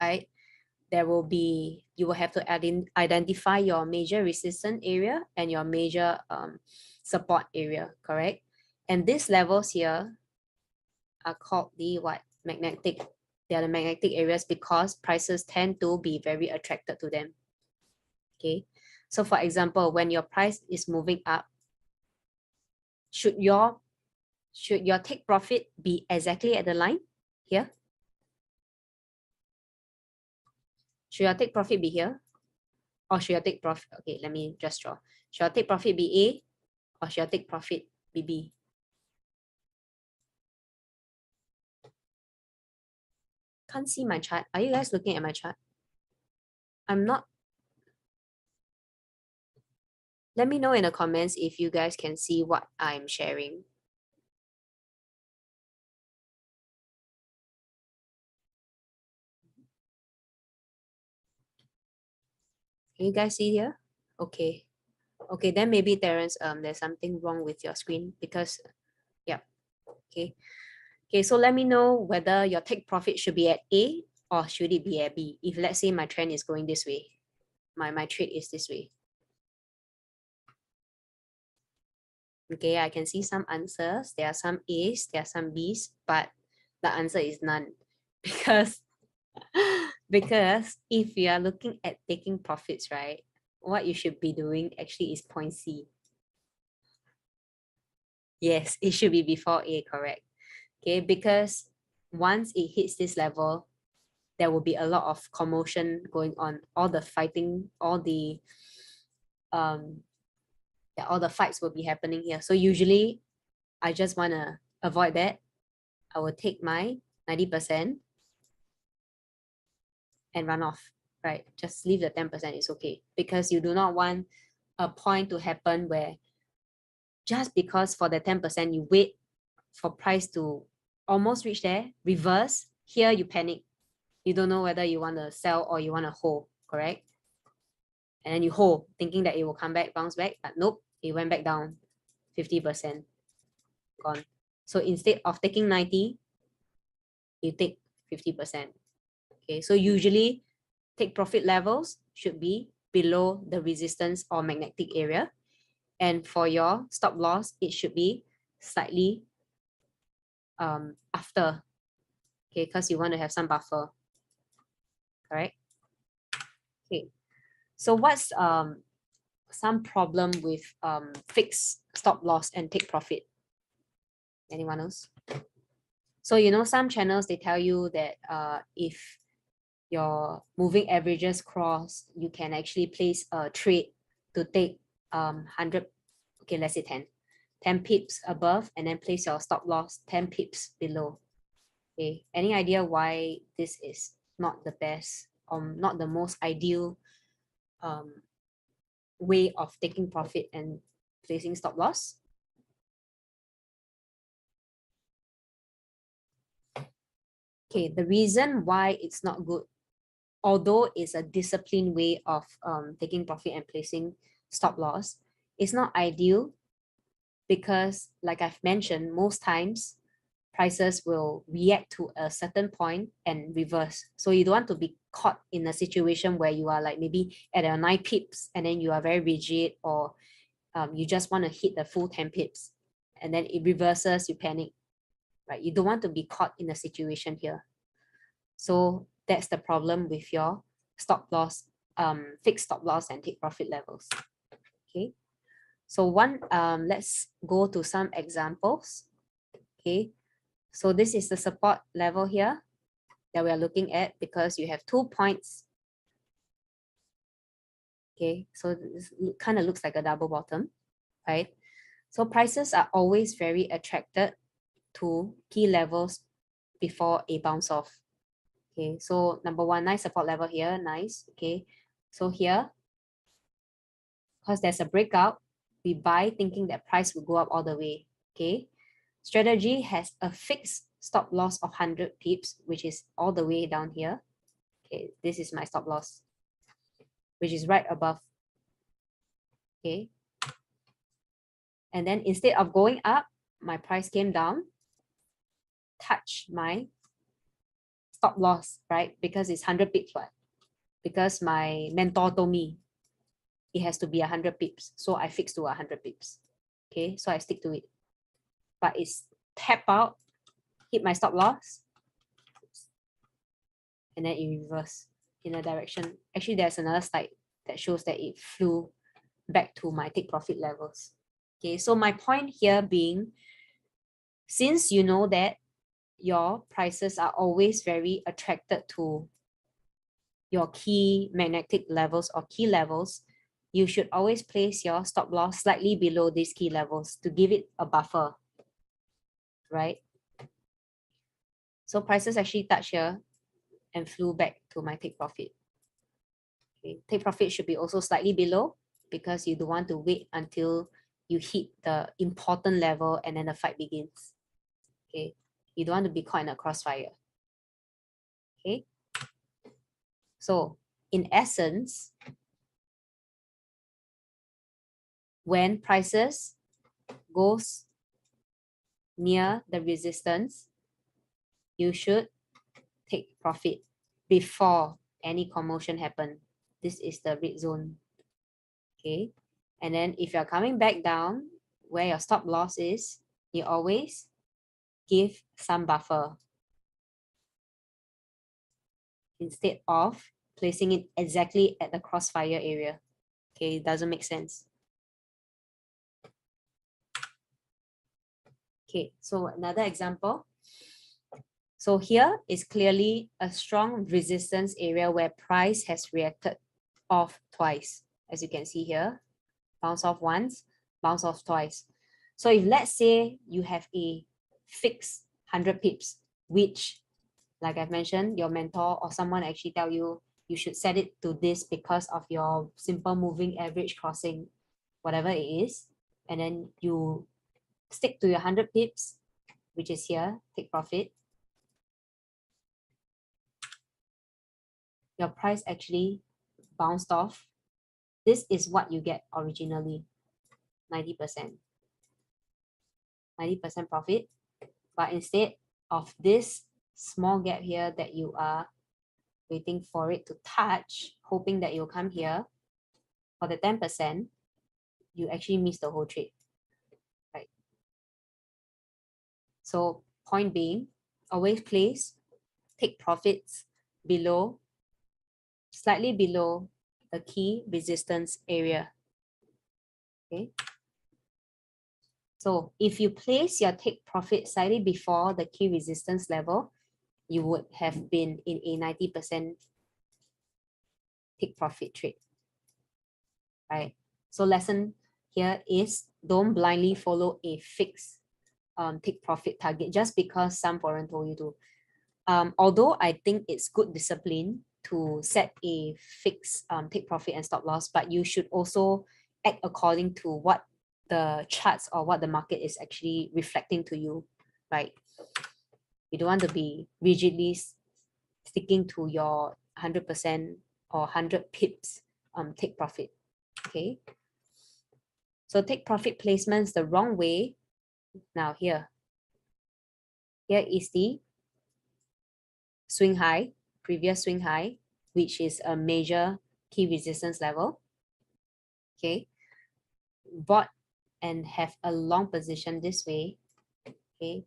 right, you will have to identify your major resistance area and your major support area, correct? And these levels here are called the what? Magnetic. They are the magnetic areas because prices tend to be very attracted to them. Okay. So for example, when your price is moving up, should your take profit be exactly at the line here? Should your take profit be here? Or should your take profit? Okay, let me just draw. Should your take profit be A, or should your take profit be B? Can't see my chart. Are you guys looking at my chart? I'm not. Let me know in the comments if you guys can see what I'm sharing. Can you guys see here? Okay. Okay, then maybe Terence, there's something wrong with your screen because, yeah. Okay. Okay, so let me know whether your take profit should be at A or should it be at B. If let's say my trend is going this way, my trade is this way. Okay, I can see some answers. There are some A's, there are some B's, but the answer is none because if you are looking at taking profits, right, what you should be doing actually is point C. Yes, it should be before A, correct? Okay, because once it hits this level, there will be a lot of commotion going on, all the fighting, all the that all the fights will be happening here. So usually I just want to avoid that. I will take my 90% and run off, right? Just leave the 10%, it's okay. Because you do not want a point to happen where just because for the 10% you wait for price to almost reach there, reverse, here you panic. You don't know whether you want to sell or you want to hold, correct? And then you hold, thinking that it will come back, bounce back, but nope, it went back down 50%, gone. So instead of taking 90, you take 50%. Okay, so usually take profit levels should be below the resistance or magnetic area. And for your stop loss, it should be slightly after, okay, because you want to have some buffer, correct? Okay, so what's some problem with fixed stop loss and take profit? Anyone else? So you know, some channels, they tell you that if your moving averages cross, you can actually place a trade to take 100, okay, let's say 10 pips above, and then place your stop loss 10 pips below. Okay, any idea why this is not the best, not the most ideal way of taking profit and placing stop loss? Okay, the reason why it's not good, although it's a disciplined way of taking profit and placing stop loss, it's not ideal because, like I've mentioned, most times prices will react to a certain point and reverse. So you don't want to be caught in a situation where you are like maybe at a 9 pips and then you are very rigid, or you just want to hit the full 10 pips and then it reverses, you panic, right? You don't want to be caught in a situation here. So that's the problem with your stop loss, fixed stop loss and take profit levels. Okay, so let's go to some examples. Okay, so this is the support level here that we are looking at because you have 2 points. Okay, so this kind of looks like a double bottom, right? So prices are always very attracted to key levels before a bounce off. Okay, so number one, nice support level here, nice. Okay, so here, because there's a breakout, we buy thinking that price will go up all the way. Okay, strategy has a fixed stop loss of 100 pips, which is all the way down here. Okay, this is my stop loss, which is right above. Okay, and then instead of going up, my price came down, touch my stop loss, right? Because it's 100 pips, right? Because my mentor told me it has to be 100 pips. So I fixed to 100 pips. Okay, so I stick to it. But it's tap out, hit my stop loss, and then it reverse in a direction. Actually, there's another slide that shows that it flew back to my take profit levels. Okay, so my point here being, since you know that your prices are always very attracted to your key magnetic levels or key levels, you should always place your stop loss slightly below these key levels to give it a buffer, right? So prices actually touch here and flew back to my take profit. Okay, take profit should be also slightly below because you don't want to wait until you hit the important level and then the fight begins. Okay, you don't want to be caught in a crossfire. Okay, so in essence, when prices goes near the resistance, you should take profit before any commotion happen. This is the red zone. Okay, and then if you're coming back down where your stop loss is, you always give some buffer instead of placing it exactly at the crossfire area. Okay, it doesn't make sense. Okay, so another example. So here is clearly a strong resistance area where price has reacted off twice. As you can see here, bounce off once, bounce off twice. So if let's say you have a fixed 100 pips, which, like I've mentioned, your mentor or someone actually tell you you should set it to this because of your simple moving average crossing, whatever it is, and then you stick to your 100 pips, which is here, take profit. Your price actually bounced off. This is what you get originally, 90%. 90% profit. But instead of this small gap here that you are waiting for it to touch, hoping that you'll come here, for the 10%, you actually miss the whole trade, right? So point being, always place take profits below, slightly below the key resistance area. Okay. So if you place your take profit slightly before the key resistance level, you would have been in a 90% take profit trade, right? So lesson here is don't blindly follow a fixed take profit target just because some foreign told you to. Although I think it's good discipline to set a fixed take profit and stop loss, but you should also act according to what the charts or what the market is actually reflecting to you, right? You don't want to be rigidly sticking to your 100% or 100 pips take profit, okay? So take profit placements the wrong way. Now here is the swing high, previous swing high, which is a major key resistance level. Okay, bought and have a long position this way. Okay,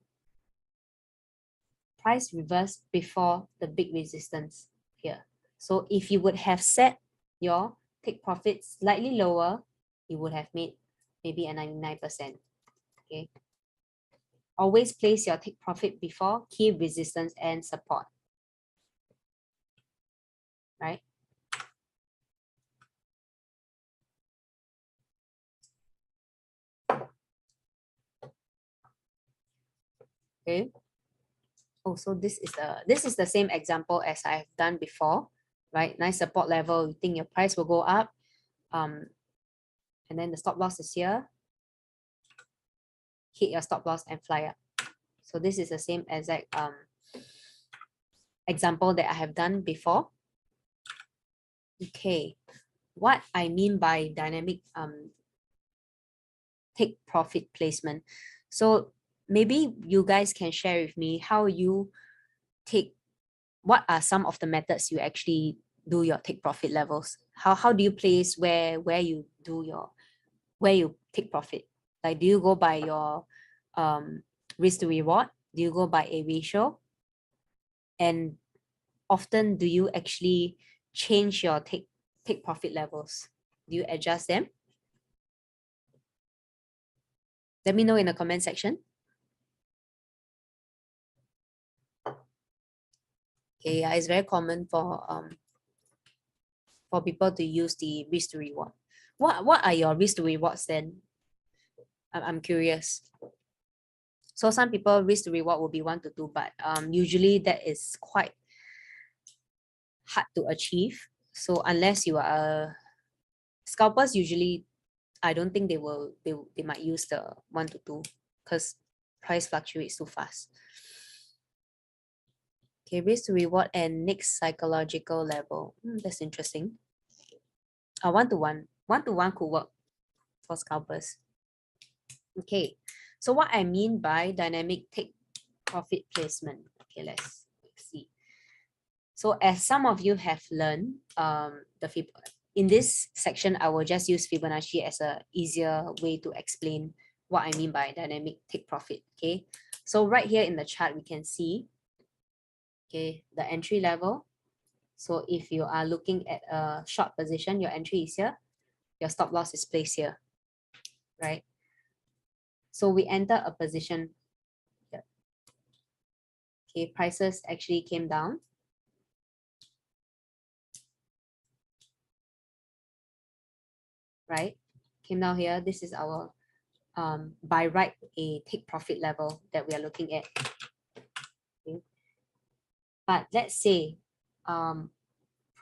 price reverse before the big resistance here. So if you would have set your take profit slightly lower, you would have made maybe a 99%. Okay, always place your take profit before key resistance and support, right? Okay. Oh, so this is the same example as I've done before, right? Nice support level. You think your price will go up, and then the stop loss is here. Hit your stop loss and fly up. So this is the same exact example that I have done before. Okay, what I mean by dynamic take profit placement. So maybe you guys can share with me how you take, what are some of the methods you actually do your take profit levels? How do you place where you do your, where you take profit? Like, do you go by your risk to reward? Do you go by a ratio? And often do you actually change your take profit levels? Do you adjust them? Let me know in the comment section. Okay, yeah, it's very common for people to use the risk to reward. What are your risk to rewards then? I'm curious. So some people risk to reward will be 1 to 2, but usually that is quite hard to achieve. So unless you are scalpers, usually I don't think they might use the 1 to 2 because price fluctuates too fast. Okay, risk to reward and next psychological level. That's interesting. 1 to 1. 1 to 1 could work for scalpers. Okay, so what I mean by dynamic take profit placement. Okay, let's see. So as some of you have learned, in this section, I will just use Fibonacci as an easier way to explain what I mean by dynamic take profit. Okay, so right here in the chart, we can see, okay, the entry level. So if you are looking at a short position, your entry is here, your stop loss is placed here, right? So we enter a position here. Okay, prices actually came down. Right? Came down here. This is our by right a take profit level that we are looking at. Okay. But let's say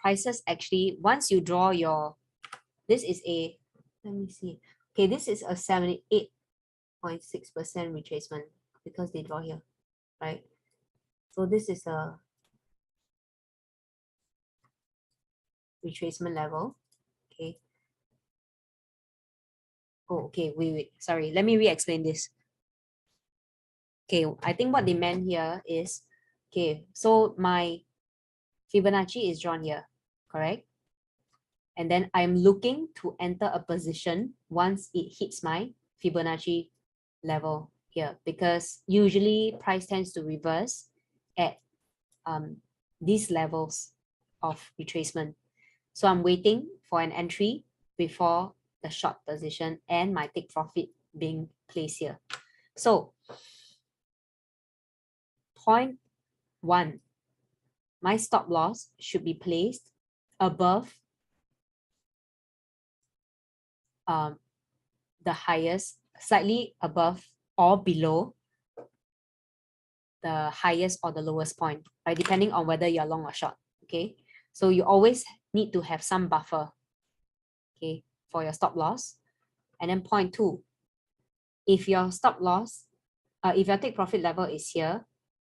prices actually, once you draw your, this is a, let me see. Okay, this is a 78.6% retracement because they draw here, right? So this is a retracement level. Okay. Oh, okay, wait, sorry. Let me re-explain this. Okay, I think what they meant here is, okay, so my Fibonacci is drawn here, correct? And then I'm looking to enter a position once it hits my Fibonacci level here, because usually price tends to reverse at these levels of retracement. So I'm waiting for an entry before the short position and my take profit being placed here. So point 1, my stop loss should be placed above the highest, slightly above or below the highest or the lowest point, right? Depending on whether you're long or short, okay? So you always need to have some buffer, okay, for your stop loss. And then point 2, if your stop loss, if your take profit level is here,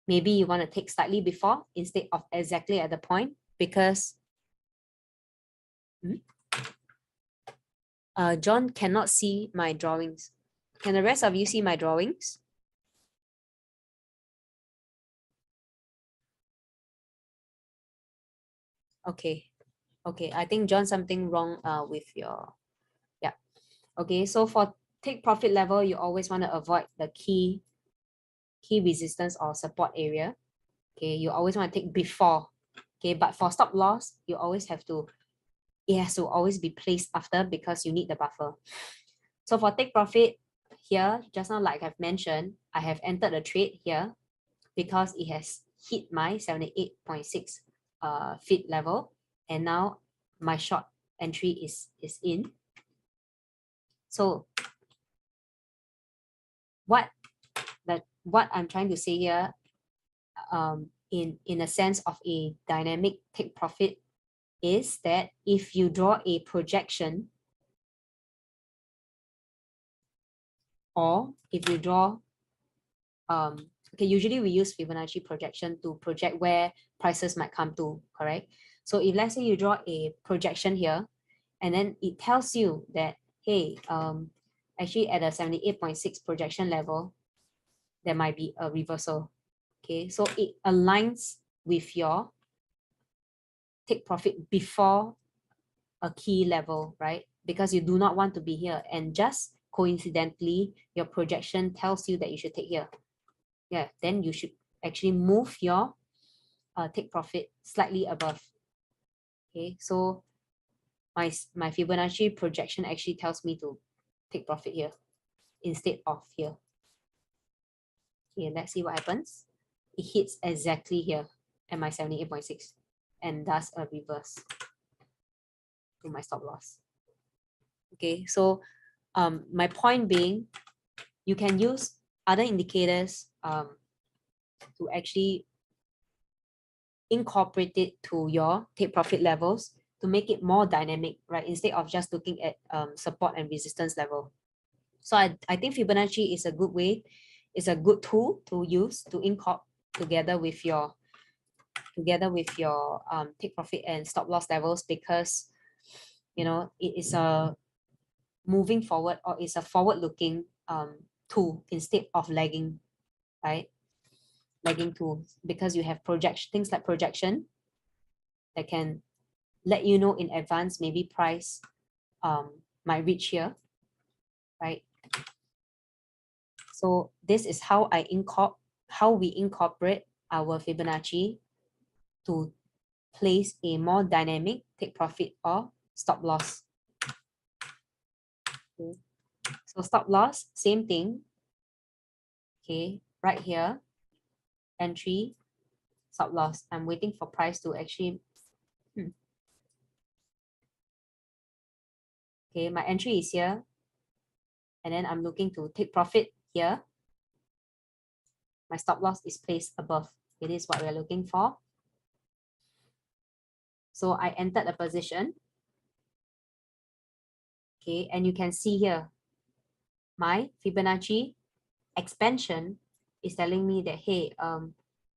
maybe you want to take slightly before instead of exactly at the point, because John cannot see my drawings. Can the rest of you see my drawings? Okay. Okay, I think John, something wrong with your, yeah. Okay, so for take profit level, you always want to avoid the key resistance or support area. Okay, you always want to take before. Okay, but for stop loss, you always have to, it has to always be placed after because you need the buffer. So for take profit here, just now, like I've mentioned, I have entered the trade here because it has hit my 78.6 feet level, and now my short entry is in. So what I'm trying to say here, in a sense of a dynamic take profit, is that if you draw a projection, or if you draw okay, usually we use Fibonacci projection to project where prices might come to, correct? So if let's say you draw a projection here, and then it tells you that, hey, actually at a 78.6 projection level, there might be a reversal. Okay, so it aligns with your take profit before a key level, right? Because you do not want to be here, and just coincidentally, your projection tells you that you should take here. Yeah, then you should actually move your take profit slightly above. Okay, so my Fibonacci projection actually tells me to take profit here instead of here. Okay, let's see what happens. It hits exactly here at my 78.6 and does a reverse to my stop loss. Okay, so my point being, you can use other indicators to actually incorporate it to your take profit levels to make it more dynamic, right? Instead of just looking at support and resistance level. So I think Fibonacci is a good way, is a good tool to use to incorporate together with your take profit and stop loss levels, because you know it is a moving forward, or it's a forward looking tool instead of lagging, right? Lagging tools, because you have projection, things like projection that can let you know in advance maybe price might reach here, right? So this is how we incorporate our Fibonacci to place a more dynamic take profit or stop loss. Okay. So stop loss, same thing. Okay, right here, entry, stop loss. I'm waiting for price to actually okay, my entry is here, and then I'm looking to take profit here, my stop loss is placed above. It is what we're looking for. So I entered a position. Okay, and you can see here, my Fibonacci expansion is telling me that, hey,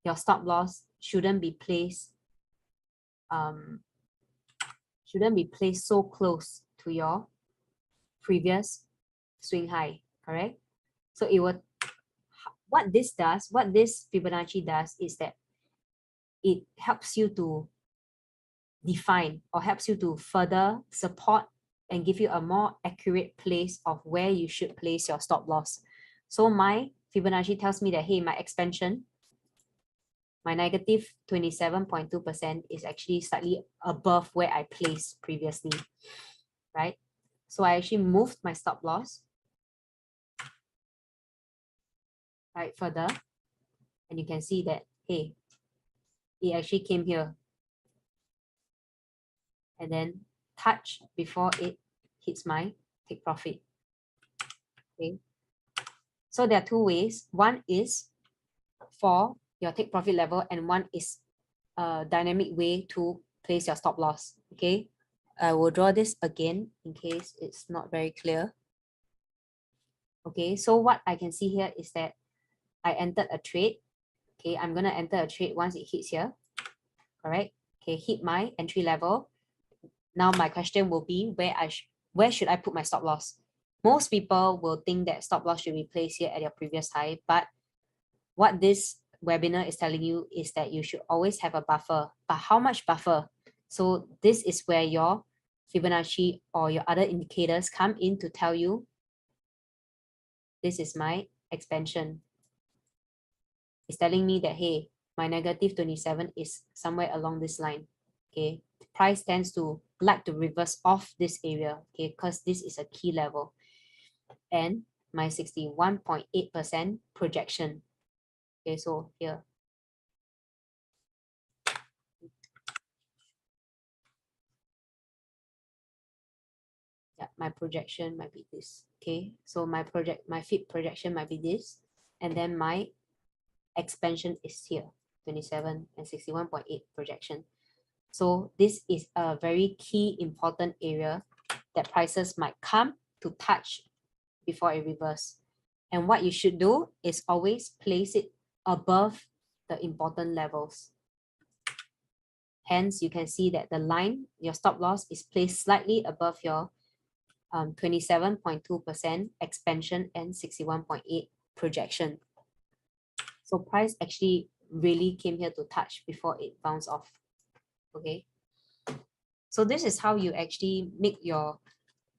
your stop loss shouldn't be placed so close to your previous swing high, correct? So it would, what this Fibonacci does is that it helps you to define or helps you to further support and give you a more accurate place of where you should place your stop loss. So my Fibonacci tells me that, hey, my expansion, my negative 27.2% is actually slightly above where I placed previously, right? So I actually moved my stop loss right further, and you can see that, hey, it actually came here and then touch before it hits my take profit. Okay, so there are two ways. One is for your take profit level, and one is a dynamic way to place your stop loss. Okay, I will draw this again in case it's not very clear. Okay, so what I can see here is that I entered a trade. Okay, I'm gonna enter a trade once it hits here. Correct. Okay, hit my entry level. Now my question will be, where should I put my stop loss? Most people will think that stop loss should be placed here at your previous high, but what this webinar is telling you is that you should always have a buffer. But how much buffer? So this is where your Fibonacci or your other indicators come in to tell you, this is my expansion. It's telling me that, hey, my negative 27 is somewhere along this line. Okay, price tends to like to reverse off this area, okay, because this is a key level. And my 61.8% projection. Okay, so here. Yeah, my projection might be this. Okay, so my FIB projection might be this, and then my expansion is here, 27 and 61.8 projection. So this is a very key important area that prices might come to touch before it reverse. And what you should do is always place it above the important levels. Hence, you can see that the line, your stop loss, is placed slightly above your 27.2% expansion and 61.8 projection. So price actually really came here to touch before it bounced off. Okay. So this is how you actually make your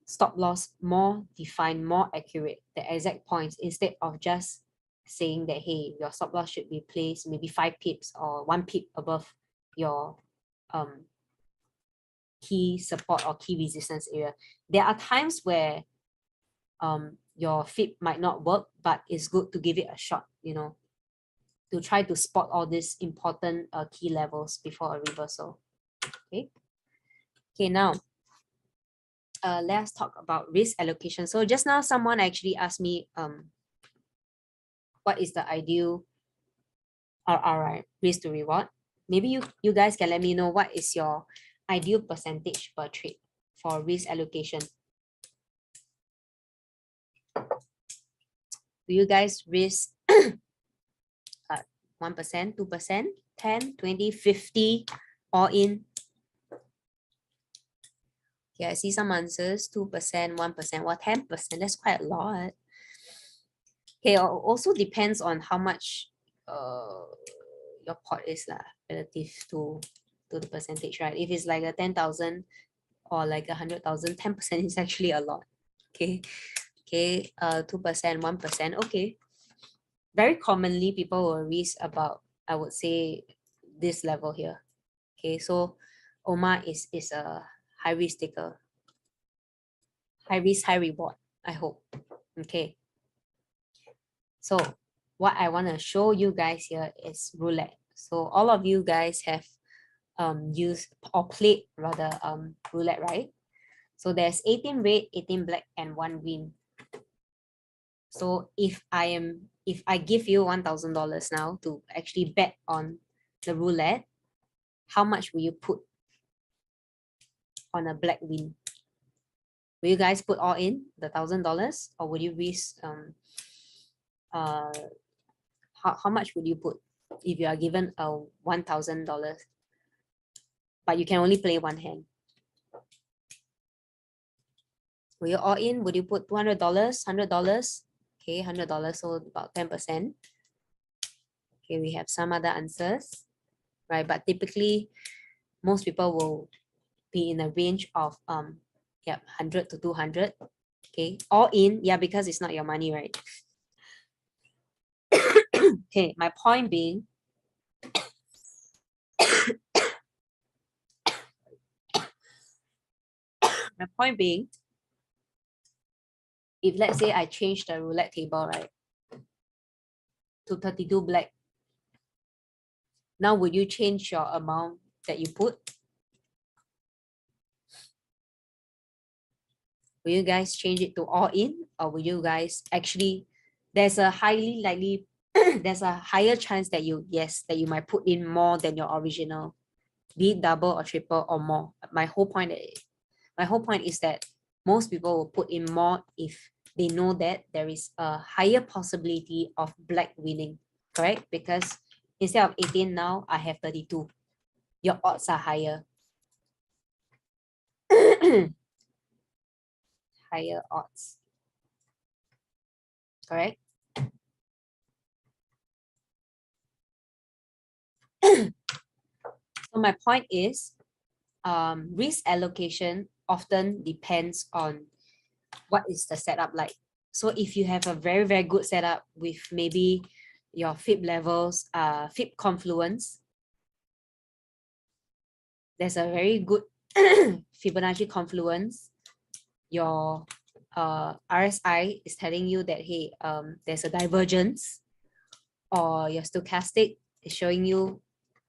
stop loss more defined, more accurate, the exact points, instead of just saying that, hey, your stop loss should be placed maybe 5 pips or 1 pip above your key support or key resistance area. There are times where your FIB might not work, but it's good to give it a shot, you know, to try to spot all these important key levels before a reversal. Okay. Okay, now let's talk about risk allocation. So just now someone actually asked me what is the ideal RRI, risk to reward. Maybe you guys can let me know what is your ideal percentage per trade for risk allocation. Do you guys risk 1%, 2%, 10, 20, 50, all in? Yeah, I see some answers, 2%, 1%, well, 10%, that's quite a lot. Okay, also depends on how much your pot is relative to the percentage, right? If it's like a 10,000 or like 100,000, 10% is actually a lot. Okay, 2%, 1%, okay. Very commonly, people will risk about, I would say, this level here. Okay, so Omar is a high risk taker. High risk, high reward, I hope. Okay. So what I want to show you guys here is roulette. So all of you guys have used or played rather roulette, right? So there's 18 red, 18 black, and 1 green. So if I give you $1,000 now to actually bet on the roulette, how much will you put on a black win? Will you guys put all in the $1,000, or will you risk how much would you put if you are given a $1,000, but you can only play one hand? Will you all in? Would you put $200, $100? Okay, $100, so about 10%. Okay, we have some other answers, right? But typically, most people will be in a range of 100 to 200. Okay, all in, yeah, because it's not your money, right? Okay, my point being, if let's say I change the roulette table, right, to 32 black, now would you change your amount that you put? Will you guys change it to all in, or will you guys actually, there's a highly likely, there's a higher chance that you might put in more than your original, be it double or triple or more. My whole point is that most people will put in more if they know that there is a higher possibility of black winning, correct? Because instead of 18 now, I have 32. Your odds are higher. Higher odds, correct? So my point is, risk allocation often depends on what is the setup like. So if you have a very, very good setup with maybe your FIB levels, FIB confluence, there's a very good Fibonacci confluence, your RSI is telling you that, hey, there's a divergence, or your stochastic is showing you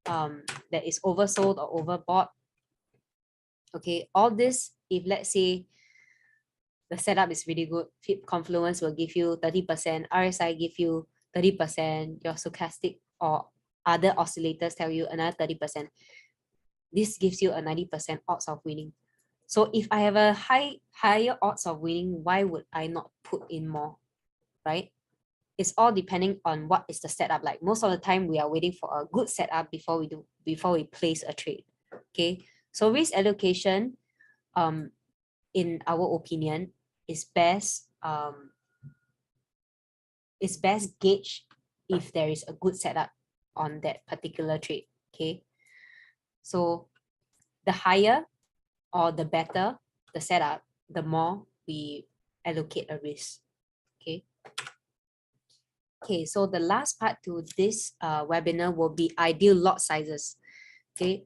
that is oversold or overbought. Okay, all this, if let's say the setup is really good, FIB confluence will give you 30%, RSI give you 30%, your stochastic or other oscillators tell you another 30%. This gives you a 90% odds of winning. So if I have a higher odds of winning, why would I not put in more, right? It's all depending on what is the setup like. Most of the time, we are waiting for a good setup before we place a trade. Okay, so risk allocation, in our opinion, is best gauge if there is a good setup on that particular trade. Okay, so the higher or the better the setup, the more we allocate a risk. Okay. Okay, so the last part to this webinar will be ideal lot sizes. Okay,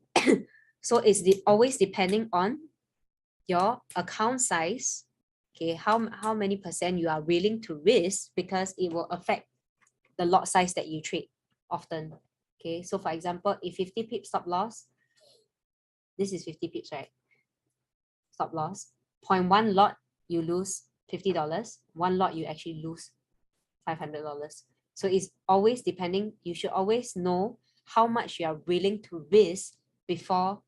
so it's always depending on your account size. Okay, how many percent you are willing to risk, because it will affect the lot size that you trade often. Okay, so for example, if 50 pips stop loss, this is 50 pips, right? Stop loss, 0.1 lot, you lose $50. One lot, you actually lose $500. So it's always depending, you should always know how much you are willing to risk before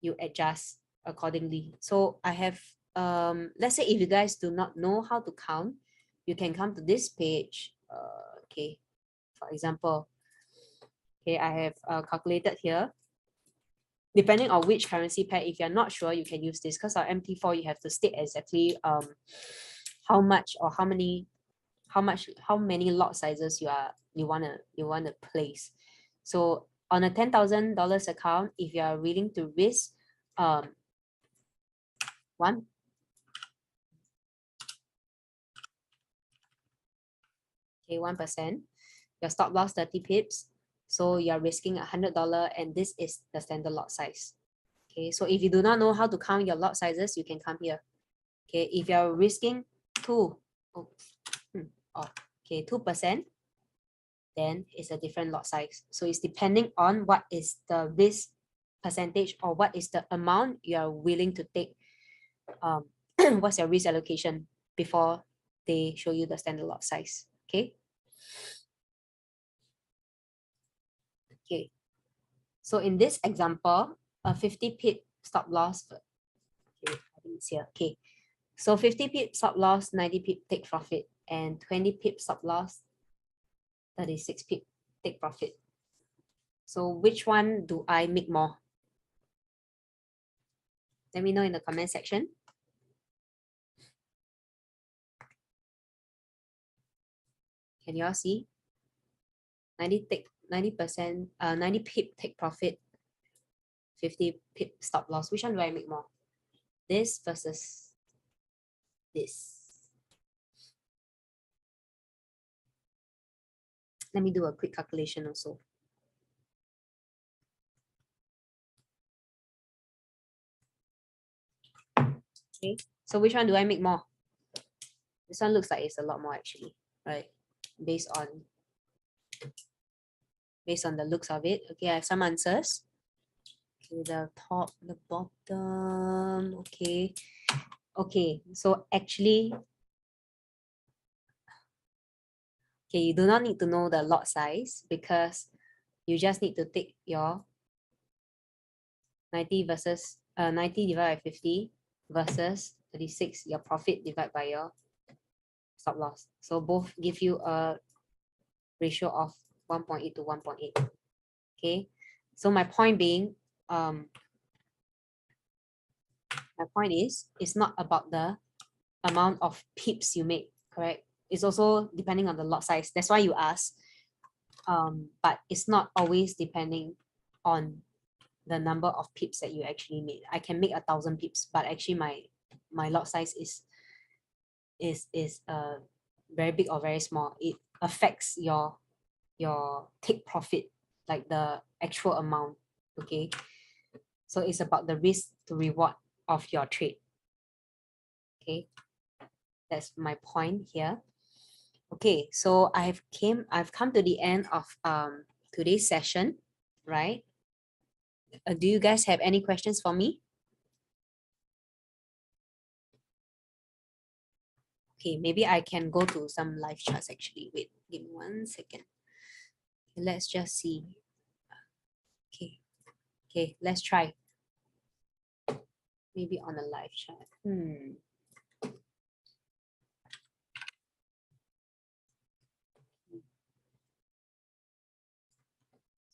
you adjust accordingly. So I have, let's say if you guys do not know how to count, you can come to this page. Okay, for example, okay, I have calculated here. Depending on which currency pair, if you're not sure, you can use this, because our MT4, you have to state exactly how much or how many lot sizes you wanna place. So on a $10,000 account, if you are willing to risk 1%, your stop loss 30 pips, so you're risking $100, and this is the standard lot size. Okay, so if you do not know how to count your lot sizes, you can come here. Okay, if you're risking 2%, then it's a different lot size. So it's depending on what is the risk percentage, or what is the amount you are willing to take. What's your risk allocation before they show you the standard lot size. Okay. Okay. So in this example, a 50 pip stop loss. Okay, I think it's here. Okay. So 50 pip stop loss, 90 pip take profit, and 20 pip stop loss, 36 pip take profit. So which one do I make more? Let me know in the comment section. Can you all see? 90 pip take profit, 50 pip stop loss. Which one do I make more? This versus this. Let me do a quick calculation also. Okay, so which one do I make more? This one looks like it's a lot more actually, right? Based on the looks of it. Okay, I have some answers. Okay, the top, the bottom. Okay. Okay, so actually, okay, you do not need to know the lot size because you just need to take your 90 versus 90 divided by 50 versus 36, your profit divided by your stop loss. So both give you a ratio of 1.8 to 1.8. Okay, so my point being, my point is, it's not about the amount of pips you make, correct? It's also depending on the lot size. That's why you ask. But it's not always depending on the number of pips that you actually made. I can make 1,000 pips, but actually my lot size is very big or very small. It affects your take profit, like the actual amount. Okay, so it's about the risk to reward of your trade. Okay, that's my point here. Okay, so I've come to the end of today's session, right? Do you guys have any questions for me? Okay, maybe I can go to some live charts actually. Wait, give me 1 second. Okay, let's just see. Okay, okay, let's try. Maybe on a live chat.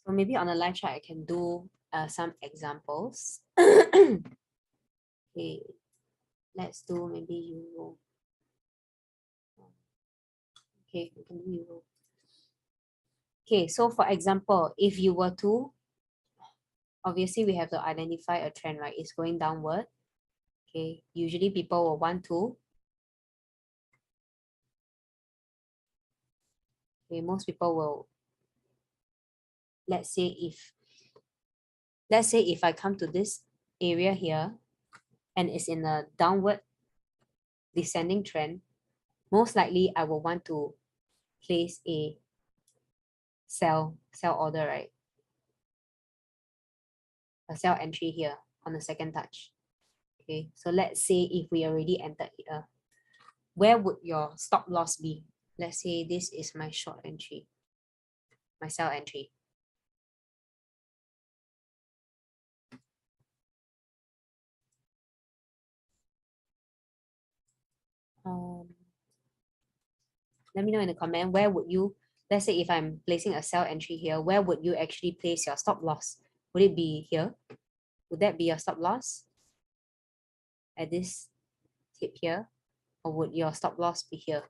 So maybe on a live chat I can do some examples. Okay, let's do maybe Euro. Okay, we can do Euro. Okay, so for example, if you were to, obviously we have to identify a trend, right? It's going downward. Okay, usually people will want to, okay, most people will, let's say if I come to this area here and it's in a downward descending trend, most likely I will want to place a sell order, right? A sell entry here on the second touch. Okay, so let's say if we already entered here, where would your stop loss be? Let's say this is my short entry, my sell entry. Let me know in the comment, where would you, let's say if I'm placing a sell entry here, where would you actually place your stop loss? Would it be here? Would that be your stop loss at this tip here? Or would your stop loss be here?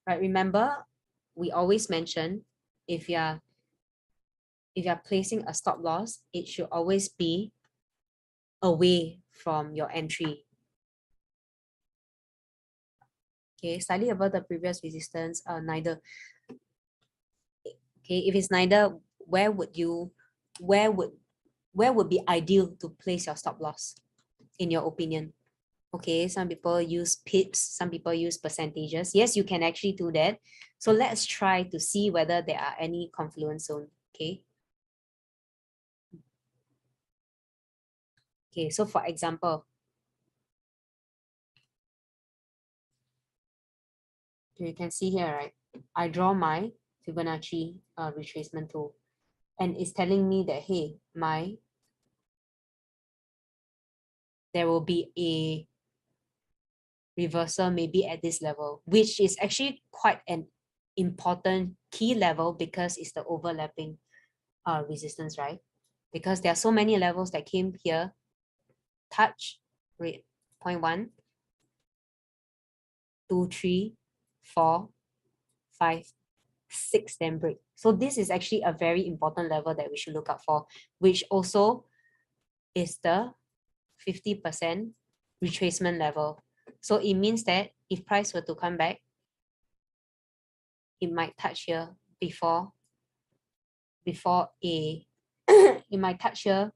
Right, remember, we always mention if you're placing a stop loss, it should always be away from your entry. Okay, slightly above the previous resistance, neither. Okay, if it's neither, where would be ideal to place your stop loss, in your opinion? Okay, some people use pips, some people use percentages. Yes, you can actually do that. So let's try to see whether there are any confluence zone. Okay. Okay, so for example, you can see here, right? I draw my Fibonacci retracement tool, and it's telling me that, hey, there will be a reversal maybe at this level, which is actually quite an important key level because it's the overlapping resistance, right? Because there are so many levels that came here, touch, rate, 0.1, 2, 3, 4, 5, 6, then break. So this is actually a very important level that we should look out for, which also is the 50% retracement level. So it means that if price were to come back, it might touch here before a it might touch here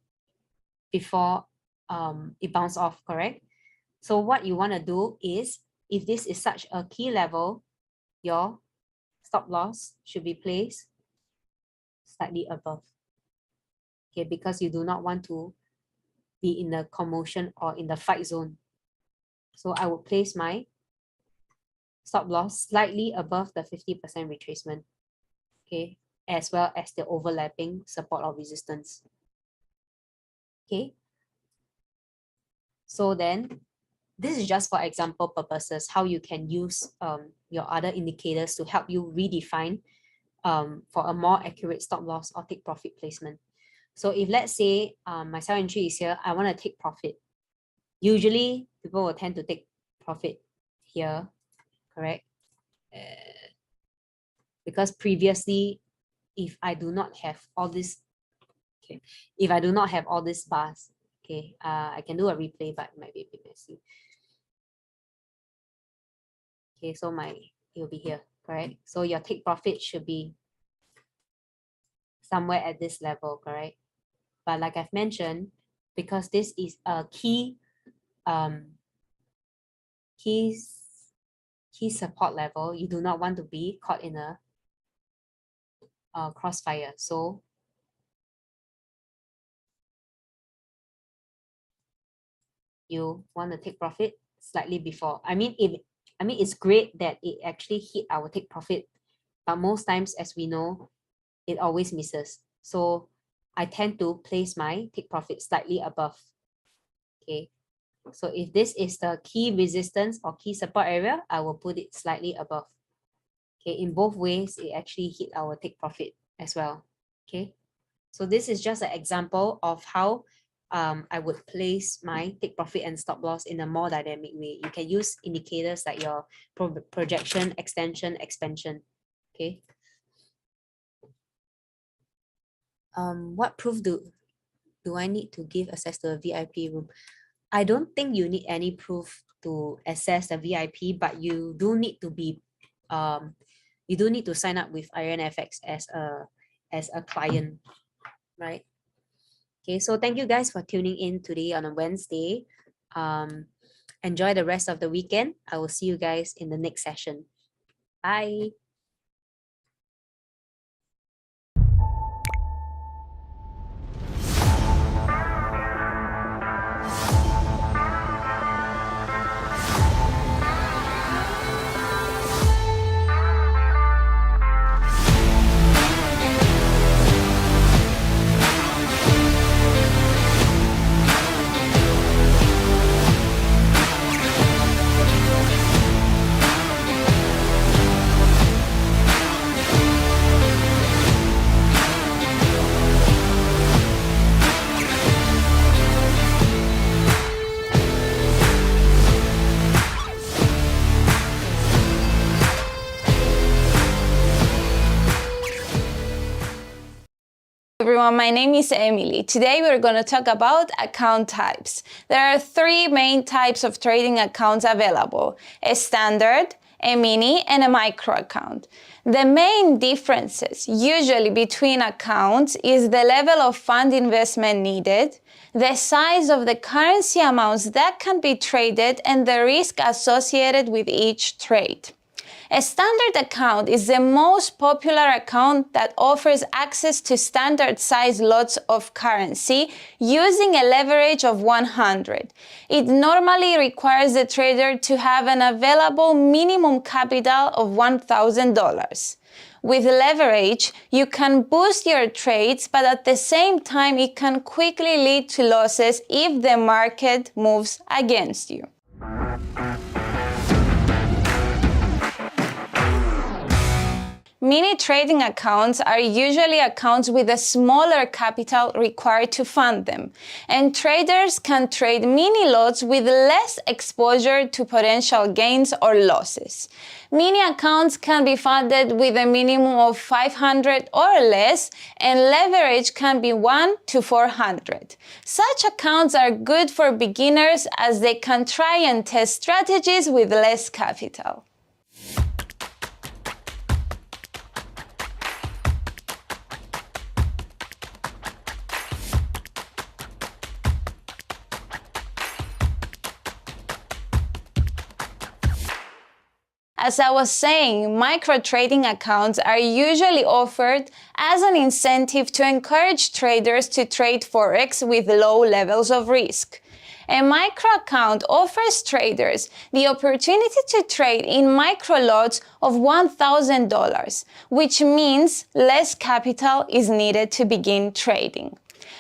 before it bounce off, correct? So what you want to do is, if this is such a key level, your stop loss should be placed slightly above. Okay, because you do not want to be in the commotion or in the fight zone. So I will place my stop loss slightly above the 50% retracement, okay, as well as the overlapping support or resistance. Okay, so then this is just for example purposes, how you can use your other indicators to help you redefine for a more accurate stop loss or take profit placement. So if let's say my sell entry is here, I want to take profit. Usually people will tend to take profit here, correct? Because previously, if I do not have all this, okay, if I do not have all these bars, okay, I can do a replay, but it might be a bit messy. Okay, so it will be here, correct? So your take profit should be somewhere at this level, correct? But like I've mentioned, because this is a key support level, you do not want to be caught in a crossfire. So you want to take profit slightly before. I mean, it's great that it actually hit our take profit, but most times, as we know, it always misses. So I tend to place my take profit slightly above. Okay, so if this is the key resistance or key support area, I will put it slightly above. Okay, in both ways, it actually hit our take profit as well. Okay, so this is just an example of how I would place my take profit and stop loss in a more dynamic way. You can use indicators like your projection, extension, expansion. Okay. What proof do I need to give access to a VIP room? I don't think you need any proof to access the VIP, but you do need to be you do need to sign up with IronFX as a client, right? Okay, so thank you guys for tuning in today on a Wednesday. Enjoy the rest of the weekend. I will see you guys in the next session. Bye. Everyone, my name is Emily. Today we're going to talk about account types. There are three main types of trading accounts available: a standard, a mini, and a micro account. The main differences usually between accounts is the level of fund investment needed, the size of the currency amounts that can be traded, and the risk associated with each trade. A standard account is the most popular account that offers access to standard size lots of currency using a leverage of 100. It normally requires the trader to have an available minimum capital of $1,000. With leverage, you can boost your trades, but at the same time, it can quickly lead to losses if the market moves against you. Mini trading accounts are usually accounts with a smaller capital required to fund them, and traders can trade mini lots with less exposure to potential gains or losses. Mini accounts can be funded with a minimum of 500 or less, and leverage can be 1 to 400. Such accounts are good for beginners as they can try and test strategies with less capital. As I was saying, micro trading accounts are usually offered as an incentive to encourage traders to trade Forex with low levels of risk. A micro account offers traders the opportunity to trade in micro lots of $1,000, which means less capital is needed to begin trading.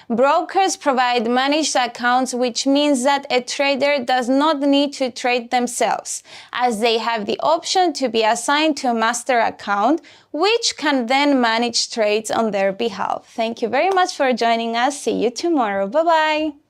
Brokers provide managed accounts, which means that a trader does not need to trade themselves, as they have the option to be assigned to a master account, which can then manage trades on their behalf. Thank you very much for joining us. See you tomorrow. Bye-bye.